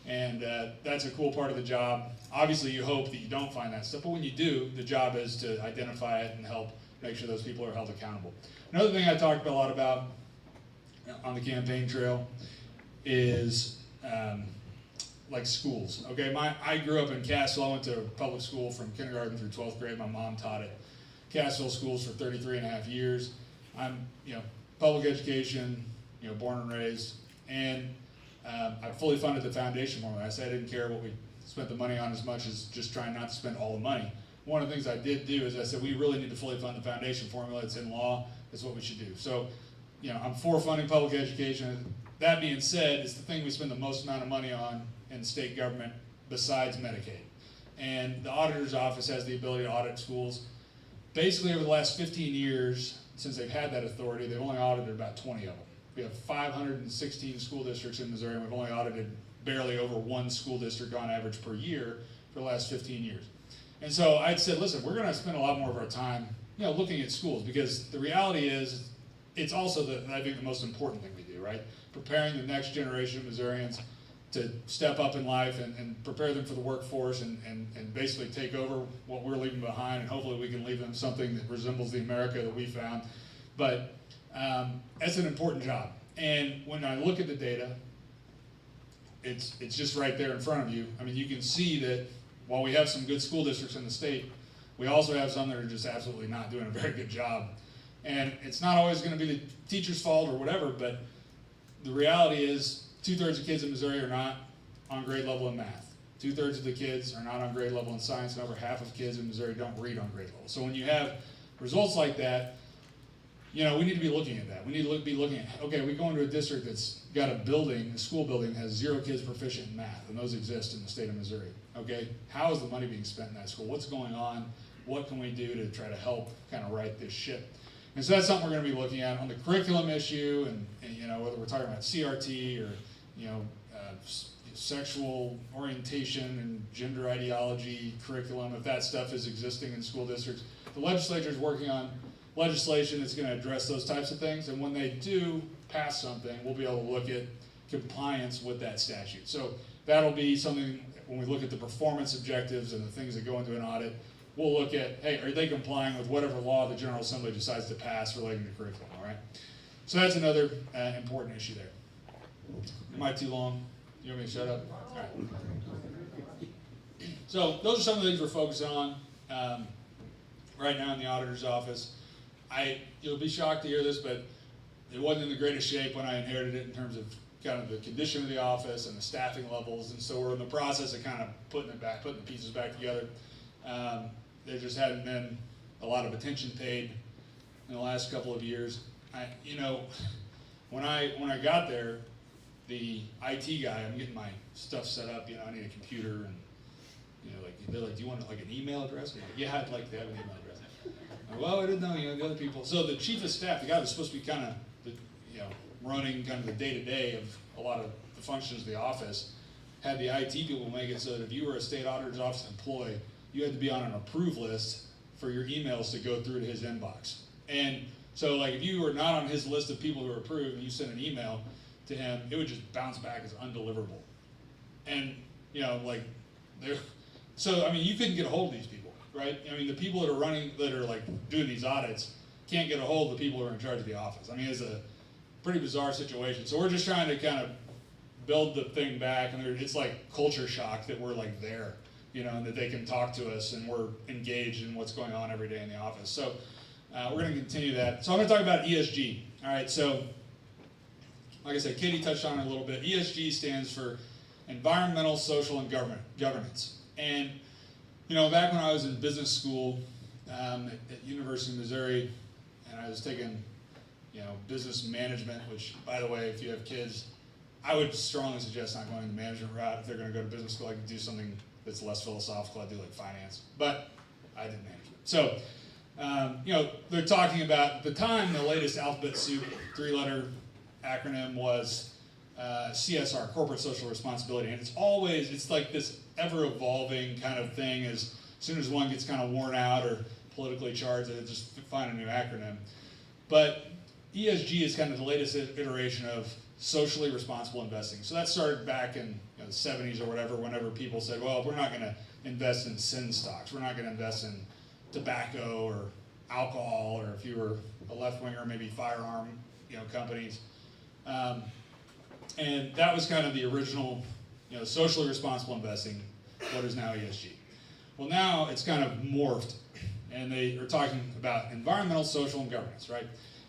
And that's a cool part of the job. Obviously, you hope that you don't find that stuff, but when you do, the job is to identify it and help make sure those people are held accountable. Another thing I talked a lot about on the campaign trail is like schools. Okay, I grew up in Cassville. I went to public school from kindergarten through 12th grade. My mom taught at Cassville schools for 33 and a half years. I'm, public education, born and raised, and I fully funded the foundation for me. I said I didn't care spent the money on as much as just trying not to spend all the money. One of the things I did do is I said, we really need to fully fund the foundation formula. It's in law. It's what we should do. So, I'm for funding public education. That being said, it's the thing we spend the most amount of money on in state government besides Medicaid. And the auditor's office has the ability to audit schools. Basically, over the last 15 years, since they've had that authority, they've only audited about 20 of them. We have 516 school districts in Missouri, and we've only audited barely over one school district on average per year for the last 15 years. And so I said, listen, we're gonna spend a lot more of our time, looking at schools, because the reality is, it's also I think the most important thing we do, right? Preparing the next generation of Missourians to step up in life and prepare them for the workforce and basically take over what we're leaving behind, and hopefully we can leave them something that resembles the America that we found. But that's an important job. And when I look at the data, it's just right there in front of you. I mean, you can see that while we have some good school districts in the state, we also have some that are just absolutely not doing a very good job. And it's not always going to be the teacher's fault or whatever, but the reality is 2/3 of kids in Missouri are not on grade level in math. 2/3 of the kids are not on grade level in science, and over half of kids in Missouri don't read on grade level. So when you have results like that, we need to be looking at that. We need to be looking at, okay, we go into a district that's got a school building has 0 kids proficient in math, and those exist in the state of Missouri. Okay, how is the money being spent in that school? What's going on? What can we do to try to help kind of right this ship? And so that's something we're going to be looking at on the curriculum issue, and whether we're talking about CRT or sexual orientation and gender ideology curriculum, if that stuff is existing in school districts. The legislature is working on legislation that's going to address those types of things, and when they do pass something, we'll be able to look at compliance with that statute. So that'll be something, when we look at the performance objectives and the things that go into an audit, we'll look at, hey, are they complying with whatever law the General Assembly decides to pass relating to curriculum, all right? So that's another important issue there. Am I too long? You want me to shut up? All right. So those are some of the things we're focusing on right now in the auditor's office. You'll be shocked to hear this, but it wasn't in the greatest shape when I inherited it in terms of kind of the condition of the office and the staffing levels, and so we're in the process of kind of putting the pieces back together. There just hadn't been a lot of attention paid in the last couple of years. When I got there, the IT guy, I'm getting my stuff set up, I need a computer, and they're like, do you want an email address? I'm like, yeah, I'd like to have an email address. Well, I didn't know, the other people. So the chief of staff, the guy that's supposed to be kind of, running kind of the day-to-day of a lot of the functions of the office, had the IT people make it so that if you were a state auditor's office employee, you had to be on an approved list for your emails to go through to his inbox. And so, if you were not on his list of people who were approved and you sent an email to him, it would just bounce back as undeliverable. And, so, you couldn't get a hold of these people, right? The people that are doing these audits can't get a hold of the people who are in charge of the office. It's a pretty bizarre situation. So we're just trying to kind of build the thing back, and it's like culture shock that we're there, and that they can talk to us and we're engaged in what's going on every day in the office. So we're going to continue that. So I'm going to talk about ESG. All right, so like I said, Katie touched on it a little bit. ESG stands for Environmental, Social, and Governance. And back when I was in business school at University of Missouri, and I was taking business management, which, by the way, if you have kids, I would strongly suggest not going the management route. If they're going to go to business school, I could do something that's less philosophical. I'd do finance, but I did management. So, they're talking about, at the time, the latest alphabet soup 3-letter acronym was CSR, Corporate Social Responsibility, and it's like this ever-evolving kind of thing. As soon as one gets kind of worn out or politically charged, they just find a new acronym. But ESG is kind of the latest iteration of socially responsible investing. So that started back in the 70s or whatever, whenever people said, well, we're not going to invest in sin stocks. We're not going to invest in tobacco or alcohol, or if you were a left-winger, maybe firearm companies. And that was kind of the original socially responsible investing, what is now ESG. Well, now it's kind of morphed, and they are talking about environmental, social, and governance, right?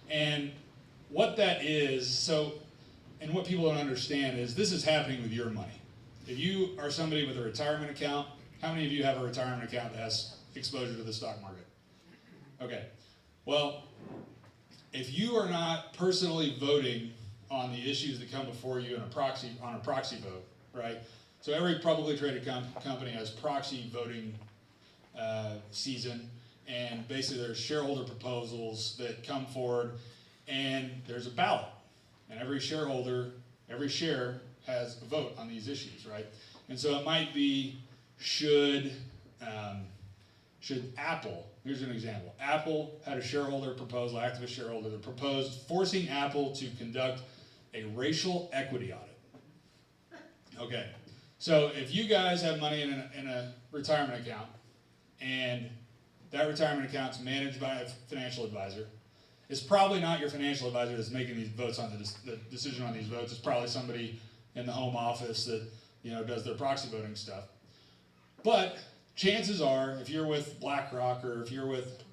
And what that is, and what people don't understand is this is happening with your money. if you are somebody with a retirement account, how many of you have a retirement account that has exposure to the stock market? Okay, well, if you are not personally voting on the issues that come before you on a proxy vote, right? So every publicly traded company has proxy voting season, and basically there's shareholder proposals that come forward, and there's a ballot, and every share has a vote on these issues, right? And so it might be, should Apple, here's an example, Apple had a shareholder proposal, activist shareholder, that proposed forcing Apple to conduct a racial equity audit. Okay, so if you guys have money in a retirement account, and that retirement account's managed by a financial advisor, it's probably not your financial advisor that's making these votes on the decision on these votes. It's probably somebody in the home office that, you know, does their proxy voting stuff. But chances are, if you're with BlackRock, or if you're with,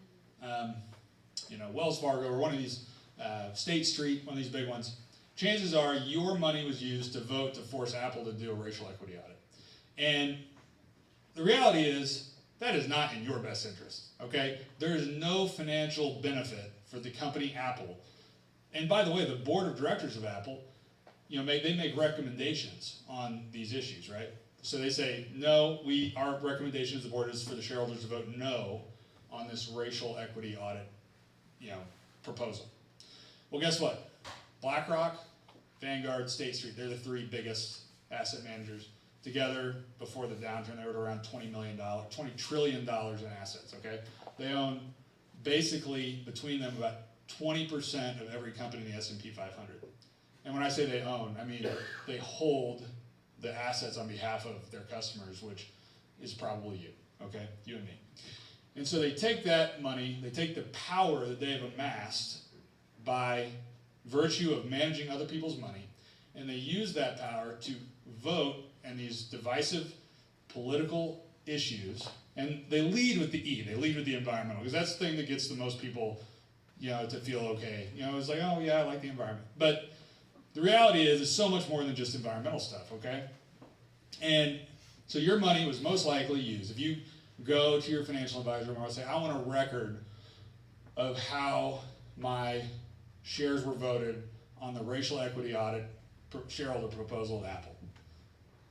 you know, Wells Fargo, or one of these, State Street, one of these big ones, chances are your money was used to vote to force Apple to do a racial equity audit. And the reality is, that is not in your best interest, okay? There is no financial benefit for the company Apple. And by the way, the board of directors of Apple, you know, they make recommendations on these issues, right? So they say, no, our recommendation as the board is for the shareholders to vote no on this racial equity audit, you know, proposal. Well, guess what? BlackRock, Vanguard, State Street, they're the three biggest asset managers. Together, before the downturn, they were at around $20 trillion in assets, okay? They own, basically, between them, about 20% of every company in the S&P 500. And when I say they own, I mean they hold the assets on behalf of their customers, which is probably you, okay? You and me. And so they take that money, they take the power that they have amassed by virtue of managing other people's money, and they use that power to vote in these divisive political issues, and they lead with the E, they lead with the environmental, because that's the thing that gets the most people, you know, to feel okay. You know, it's like, oh yeah, I like the environment. But the reality is, it's so much more than just environmental stuff, okay? And so your money was most likely used. If you go to your financial advisor and say, I want a record of how my shares were voted on the racial equity audit shareholder proposal at Apple.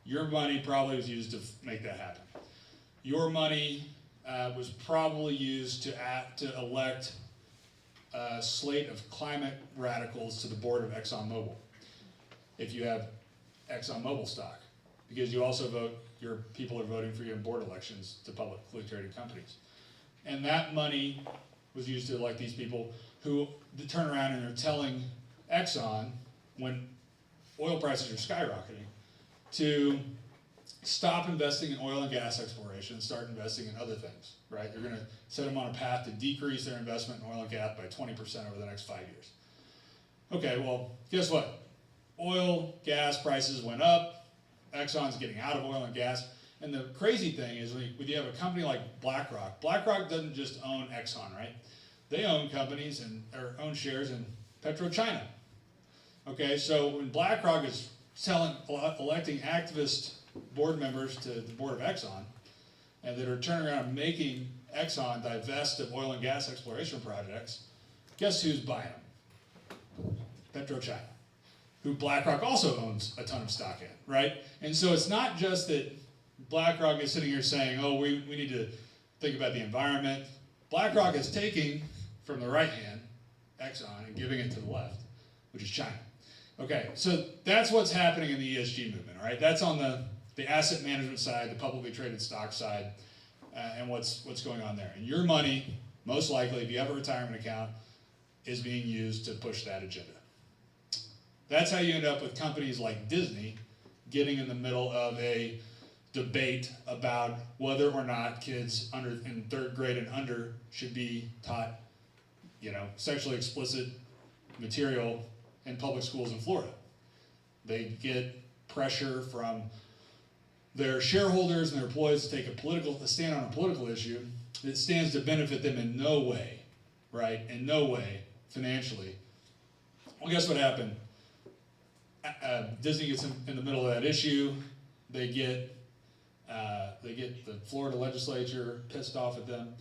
Your money probably was used to make that happen. Your money was probably used to elect a slate of climate radicals to the board of ExxonMobil, if you have ExxonMobil stock, because you also vote, your people are voting for you in board elections to publicly traded companies. And that money was used to elect these people who turn around and are telling Exxon, when oil prices are skyrocketing, to stop investing in oil and gas exploration and start investing in other things, right? You're gonna set them on a path to decrease their investment in oil and gas by 20% over the next 5 years. Okay, well, guess what? Oil, gas prices went up, Exxon's getting out of oil and gas, and the crazy thing is when you have a company like BlackRock, BlackRock doesn't just own Exxon, right? They own companies or own shares in PetroChina. Okay, so when BlackRock is electing activist board members to the board of Exxon, and that are turning around and making Exxon divest of oil and gas exploration projects, guess who's buying them? PetroChina, who BlackRock also owns a ton of stock in, right? And so it's not just that BlackRock is sitting here saying, oh, we need to think about the environment. BlackRock is taking from the right hand, Exxon, and giving it to the left, which is China. Okay, so that's what's happening in the ESG movement, all right? That's on the asset management side, the publicly traded stock side, and what's going on there. And your money, most likely, if you have a retirement account, is being used to push that agenda. That's how you end up with companies like Disney getting in the middle of a debate about whether or not kids in third grade and under should be taught, you know, sexually explicit material in public schools in Florida. They get pressure from their shareholders and their employees to take a stand on a political issue that stands to benefit them in no way, right? In no way financially. Well, guess what happened? Disney gets in the middle of that issue. they get the Florida legislature pissed off at them,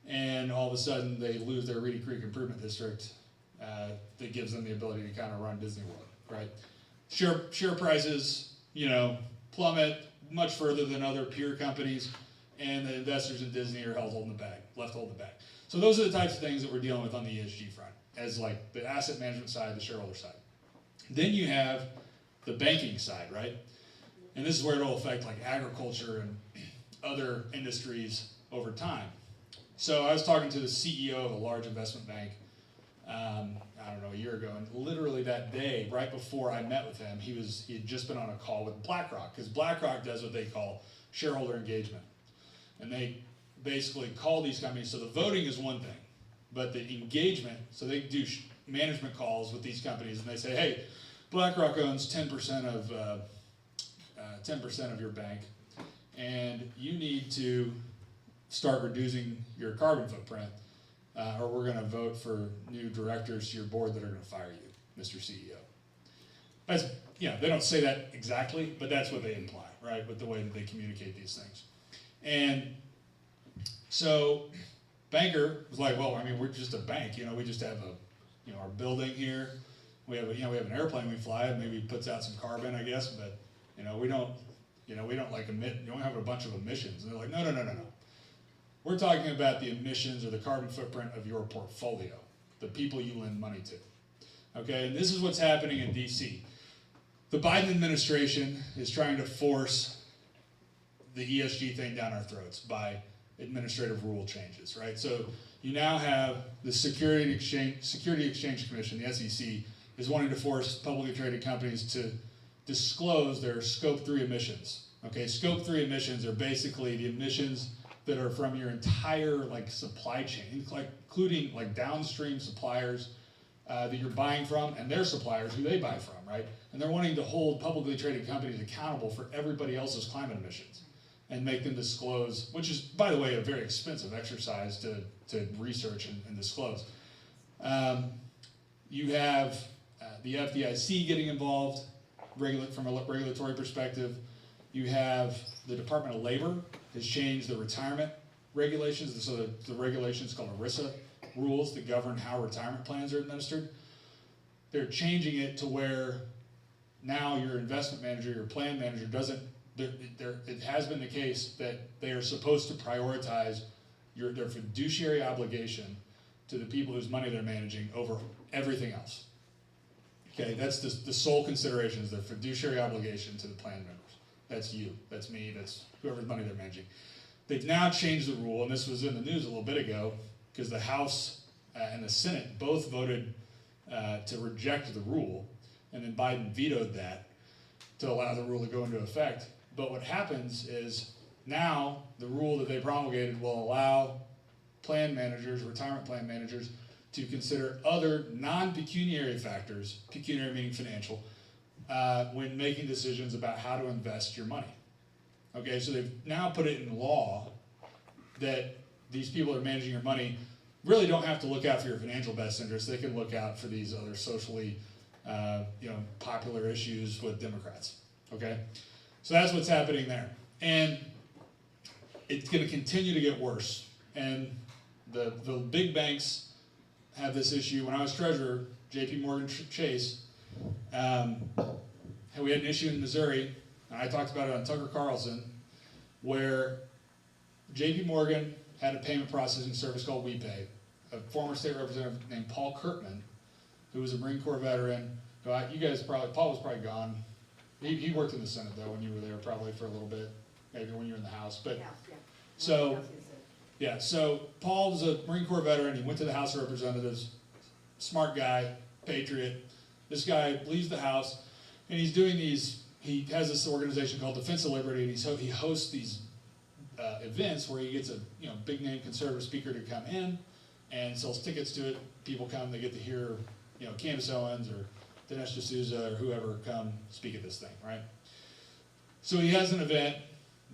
and all of a sudden they lose their Reedy Creek Improvement District that gives them the ability to kind of run Disney World, right? Share prices, plummet much further than other peer companies, and the investors in Disney are left holding the bag. So those are the types of things that we're dealing with on the ESG front, as like the asset management side, the shareholder side. Then you have the banking side, right? And this is where it'll affect like agriculture and other industries over time. So I was talking to the CEO of a large investment bank, I don't know, a year ago, and literally that day, right before I met with him, he had just been on a call with BlackRock, because BlackRock does what they call shareholder engagement. And they basically call these companies, so the voting is one thing, but the engagement, so they do management calls with these companies, and they say, hey, BlackRock owns 10% of your bank, and you need to start reducing your carbon footprint, or we're going to vote for new directors to your board that are going to fire you, Mr. CEO. That's, they don't say that exactly, but that's what they imply, right, with the way that they communicate these things. And so banker was like, well, I mean, we're just a bank, we just have our building here. We have an airplane we fly, it maybe puts out some carbon, I guess, but we don't like emit, you don't have a bunch of emissions. And they're like, no. We're talking about the emissions or the carbon footprint of your portfolio, the people you lend money to. Okay, and this is what's happening in DC. The Biden administration is trying to force the ESG thing down our throats by administrative rule changes, right? So you now have the Security Exchange Commission, the SEC, is wanting to force publicly traded companies to disclose their Scope 3 emissions. Okay, Scope 3 emissions are basically the emissions that are from your entire supply chain, including downstream suppliers that you're buying from, and their suppliers who they buy from, right? And they're wanting to hold publicly traded companies accountable for everybody else's climate emissions and make them disclose, which is, by the way, a very expensive exercise to research and disclose. You have the FDIC getting involved from a regulatory perspective. You have the Department of Labor has changed the retirement regulations, so the regulations called ERISA rules that govern how retirement plans are administered. They're changing it to where now your investment manager, your plan manager it has been the case that they are supposed to prioritize their fiduciary obligation to the people whose money they're managing over everything else. Okay, that's the sole consideration is their fiduciary obligation to the plan members. That's you, that's me, that's whoever's money they're managing. They've now changed the rule, and this was in the news a little bit ago, because the House and the Senate both voted to reject the rule, and then Biden vetoed that to allow the rule to go into effect. But what happens is now the rule that they promulgated will allow plan managers, retirement plan managers, to consider other non-pecuniary factors, pecuniary meaning financial, when making decisions about how to invest your money. Okay, so they've now put it in law that these people that are managing your money really don't have to look out for your financial best interests. They can look out for these other socially popular issues with Democrats. Okay, so that's what's happening there. And it's going to continue to get worse. And the big banks have this issue. When I was treasurer, J.P. Morgan Chase, we had an issue in Missouri, and I talked about it on Tucker Carlson, where J.P. Morgan had a payment processing service called WePay. A former state representative named Paul Kurtman, who was a Marine Corps veteran, Paul was probably gone. He worked in the Senate though when you were there, probably for a little bit, maybe when you were in the House. But so Paul was a Marine Corps veteran. He went to the House of Representatives, smart guy, patriot. This guy leaves the House, and he's doing these. He has this organization called Defense of Liberty, and he hosts these events where he gets a big name conservative speaker to come in and sells tickets to it. People come, they get to hear Candace Owens or Dinesh D'Souza or whoever come speak at this thing, right? So he has an event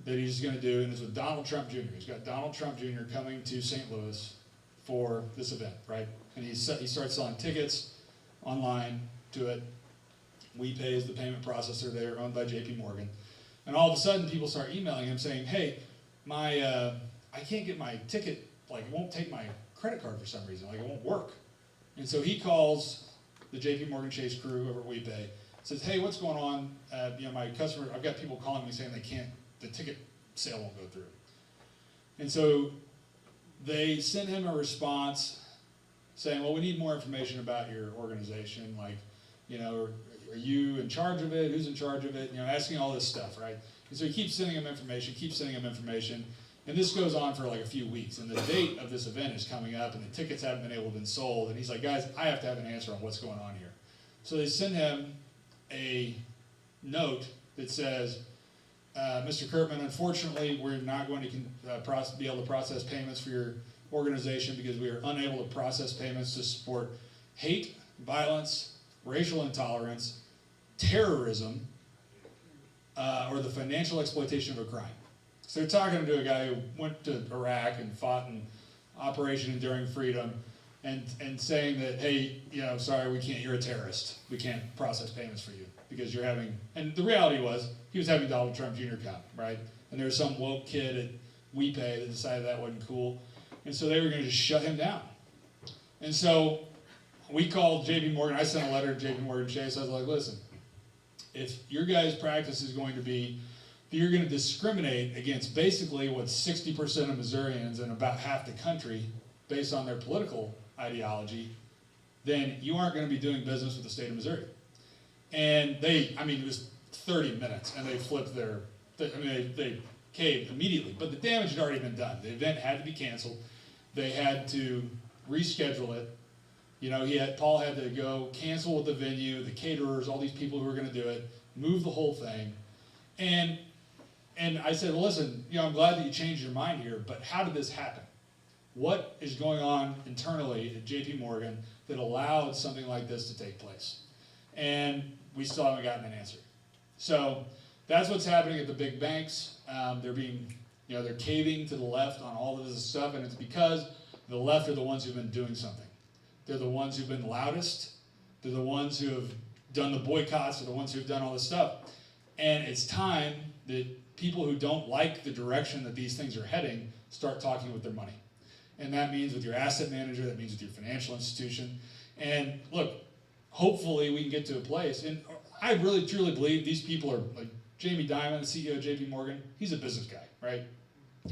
that he's going to do, and it's with Donald Trump Jr. He's got Donald Trump Jr. coming to St. Louis for this event, right? And he starts selling tickets online to it. WePay is the payment processor there, owned by J.P. Morgan. And all of a sudden, people start emailing him saying, hey, I can't get my ticket, like it won't take my credit card for some reason, like it won't work. And so he calls the JP Morgan Chase crew over at WePay, says, hey, what's going on? My customer, I've got people calling me saying the ticket sale won't go through. And so they sent him a response saying, well, we need more information about your organization, like, are you in charge of it? Who's in charge of it? Asking all this stuff, right? And so he keeps sending him information, and this goes on for like a few weeks, and the date of this event is coming up, and the tickets haven't been able to be sold, and he's like, guys, I have to have an answer on what's going on here. So they send him a note that says, Mr. Kurtman, unfortunately, we're not going to be able to process payments for your organization because we are unable to process payments to support hate, violence, racial intolerance, terrorism, or the financial exploitation of a crime. So they're talking to a guy who went to Iraq and fought in Operation Enduring Freedom and saying that, hey, sorry, you're a terrorist. We can't process payments for you because you're having, and the reality was, he was having Donald Trump Jr. come, right? And there was some woke kid at WePay that decided that wasn't cool. And so they were going to just shut him down. And so we called JP Morgan. I sent a letter to JP Morgan Chase. I was like, listen, if your guys' practice is going to be that you're going to discriminate against basically what 60% of Missourians and about half the country based on their political ideology, then you aren't going to be doing business with the state of Missouri. And it was 30 minutes, and they flipped they caved immediately. But the damage had already been done. The event had to be canceled. They had to reschedule it. Paul had to go cancel with the venue, the caterers, all these people who were going to do it, move the whole thing. And I said, well, listen, I'm glad that you changed your mind here, but how did this happen? What is going on internally at JP Morgan that allowed something like this to take place? And we still haven't gotten an answer. So that's what's happening at the big banks. They're caving to the left on all of this stuff, and it's because the left are the ones who've been doing something. They're the ones who've been loudest. They're the ones who have done the boycotts. They're the ones who've done all this stuff. And it's time that people who don't like the direction that these things are heading start talking with their money. And that means with your asset manager, that means with your financial institution. And look, hopefully we can get to a place, and I really truly believe these people are like Jamie Dimon, the CEO of JP Morgan. He's a business guy, right?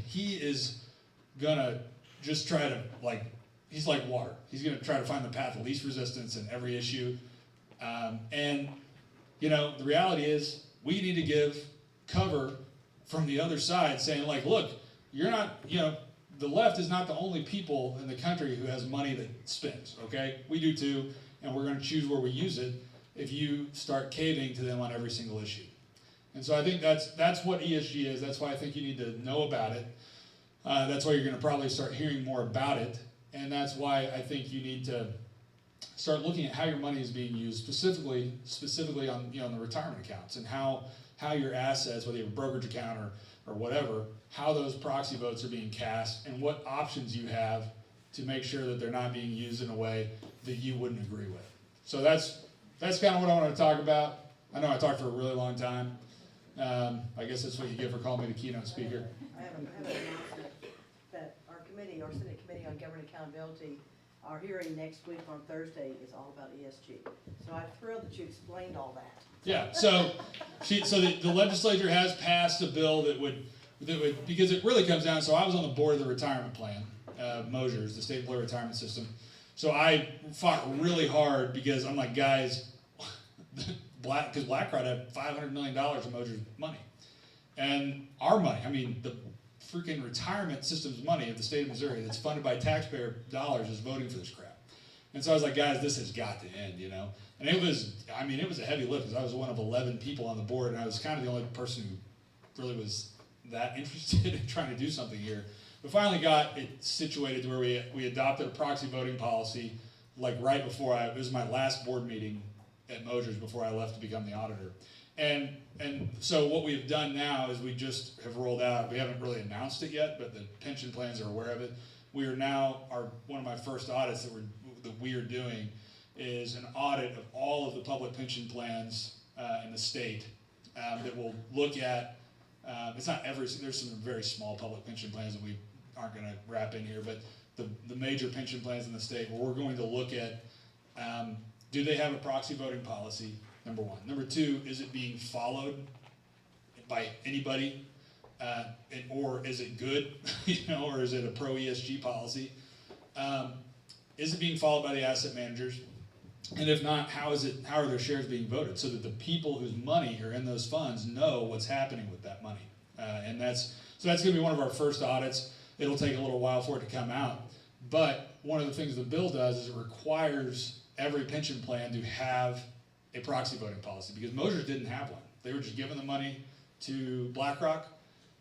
He is gonna just try to he's like water. He's gonna try to find the path of least resistance in every issue. The reality is we need to give cover from the other side saying look, you're not, the left is not the only people in the country who has money that spends, okay? We do too, and we're gonna choose where we use it if you start caving to them on every single issue. And so I think that's what ESG is. That's why I think you need to know about it. That's why you're gonna probably start hearing more about it. And that's why I think you need to start looking at how your money is being used, specifically on the retirement accounts, and how your assets, whether you have a brokerage account or whatever, how those proxy votes are being cast, and what options you have to make sure that they're not being used in a way that you wouldn't agree with. So that's kind of what I want to talk about. I know I talked for a really long time. I guess that's what you get for calling me the keynote speaker. I have an announcement that our Senate Committee on Government Accountability, our hearing next week on Thursday is all about ESG. So I'm thrilled that you explained all that. Yeah, so the legislature has passed a bill that would, because it really comes down, so I was on the board of the retirement plan, Mosher's, the state employee retirement system. So I fought really hard because I'm like, guys, because BlackRock had $500 million of Mosher's money. And our money, the freaking retirement system's money of the state of Missouri that's funded by taxpayer dollars is voting for this crap. And so I was like, guys, this has got to end, And it was a heavy lift because I was one of 11 people on the board, and I was kind of the only person who really was that interested in trying to do something here. We finally got it situated to where we adopted a proxy voting policy right before it was my last board meeting at Mosher's before I left to become the auditor. And so what we've done now is we just have rolled out, we haven't really announced it yet, but the pension plans are aware of it. We are now, one of my first audits that we are doing is an audit of all of the public pension plans in the state that will look at, it's not every, there's some very small public pension plans that we aren't gonna wrap in here, but the major pension plans in the state, where we're going to look at, do they have a proxy voting policy, number one. Number two, is it being followed by anybody? Or is it good, or is it a pro ESG policy? Is it being followed by the asset managers? And if not, how are their shares being voted, so that the people whose money are in those funds know what's happening with that money? And that's gonna be one of our first audits. It'll take a little while for it to come out. But one of the things the bill does is it requires every pension plan to have a proxy voting policy, because Mosers didn't have one. They were just giving the money to BlackRock,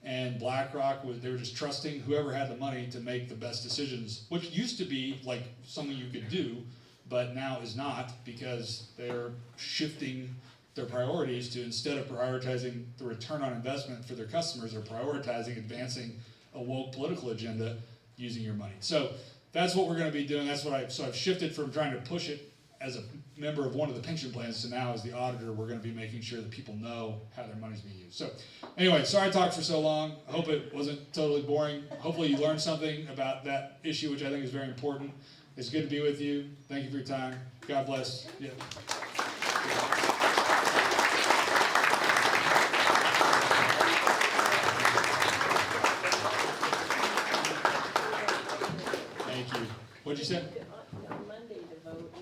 and BlackRock they were just trusting whoever had the money to make the best decisions, which used to be like something you could do, but now is not, because they're shifting their priorities to, instead of prioritizing the return on investment for their customers, they're prioritizing advancing a woke political agenda using your money. So that's what we're going to be doing. That's what I've shifted from trying to push it as a member of one of the pension plans to now as the auditor, we're going to be making sure that people know how their money's being used. So anyway, sorry I talked for so long. I hope it wasn't totally boring. Hopefully you learned something about that issue, which I think is very important. It's good to be with you. Thank you for your time. God bless. Yeah. Thank you. What'd you say? On Monday to vote, the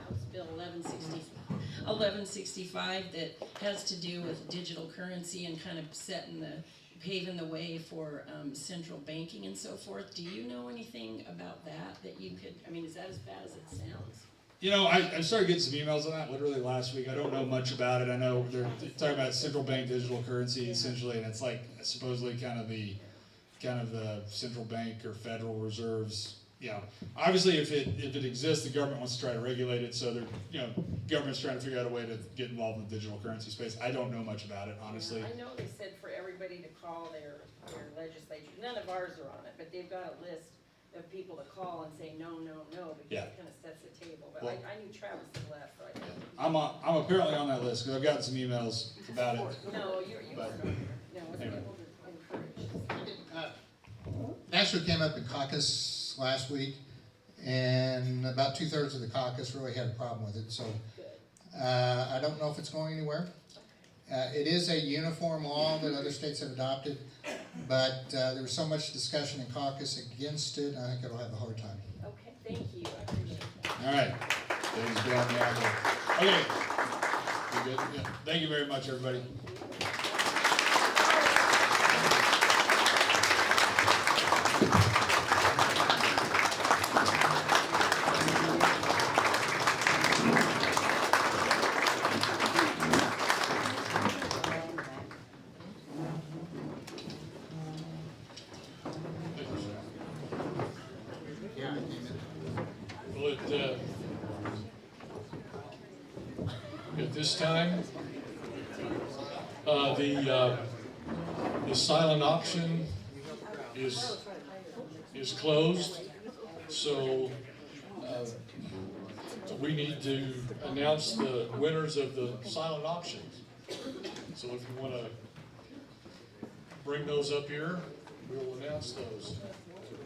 House Bill 1165 that has to do with digital currency and kind of paving the way for central banking and so forth. Do you know anything about that you could, is that as bad as it sounds? I started getting some emails on that literally last week. I don't know much about it. I know they're talking about central bank digital currency essentially, and it's like supposedly kind of the central bank or Federal Reserve's. Obviously if it exists, the government wants to try to regulate it, so government's trying to figure out a way to get involved in the digital currency space. I don't know much about it, honestly. I know they said for everybody to call their legislature. None of ours are on it, but they've got a list of people to call and say no, because it kind of sets the table. But I knew Travis had left, so I didn't. I'm apparently on that list because I've gotten some emails about it. No, you weren't on there. No, Anyway. Actually came up in caucus last week, and about 2/3 of the caucus really had a problem with it, so I don't know if it's going anywhere. It is a uniform law that other states have adopted, but there was so much discussion in caucus against it, I think it'll have a hard time. Okay, thank you. I appreciate that. All right. Ladies, get on the apple. Okay. You good? Yeah. Thank you very much, everybody. At this time, the silent auction is closed, so we need to announce the winners of the silent auctions. So if you want to bring those up here, we will announce those.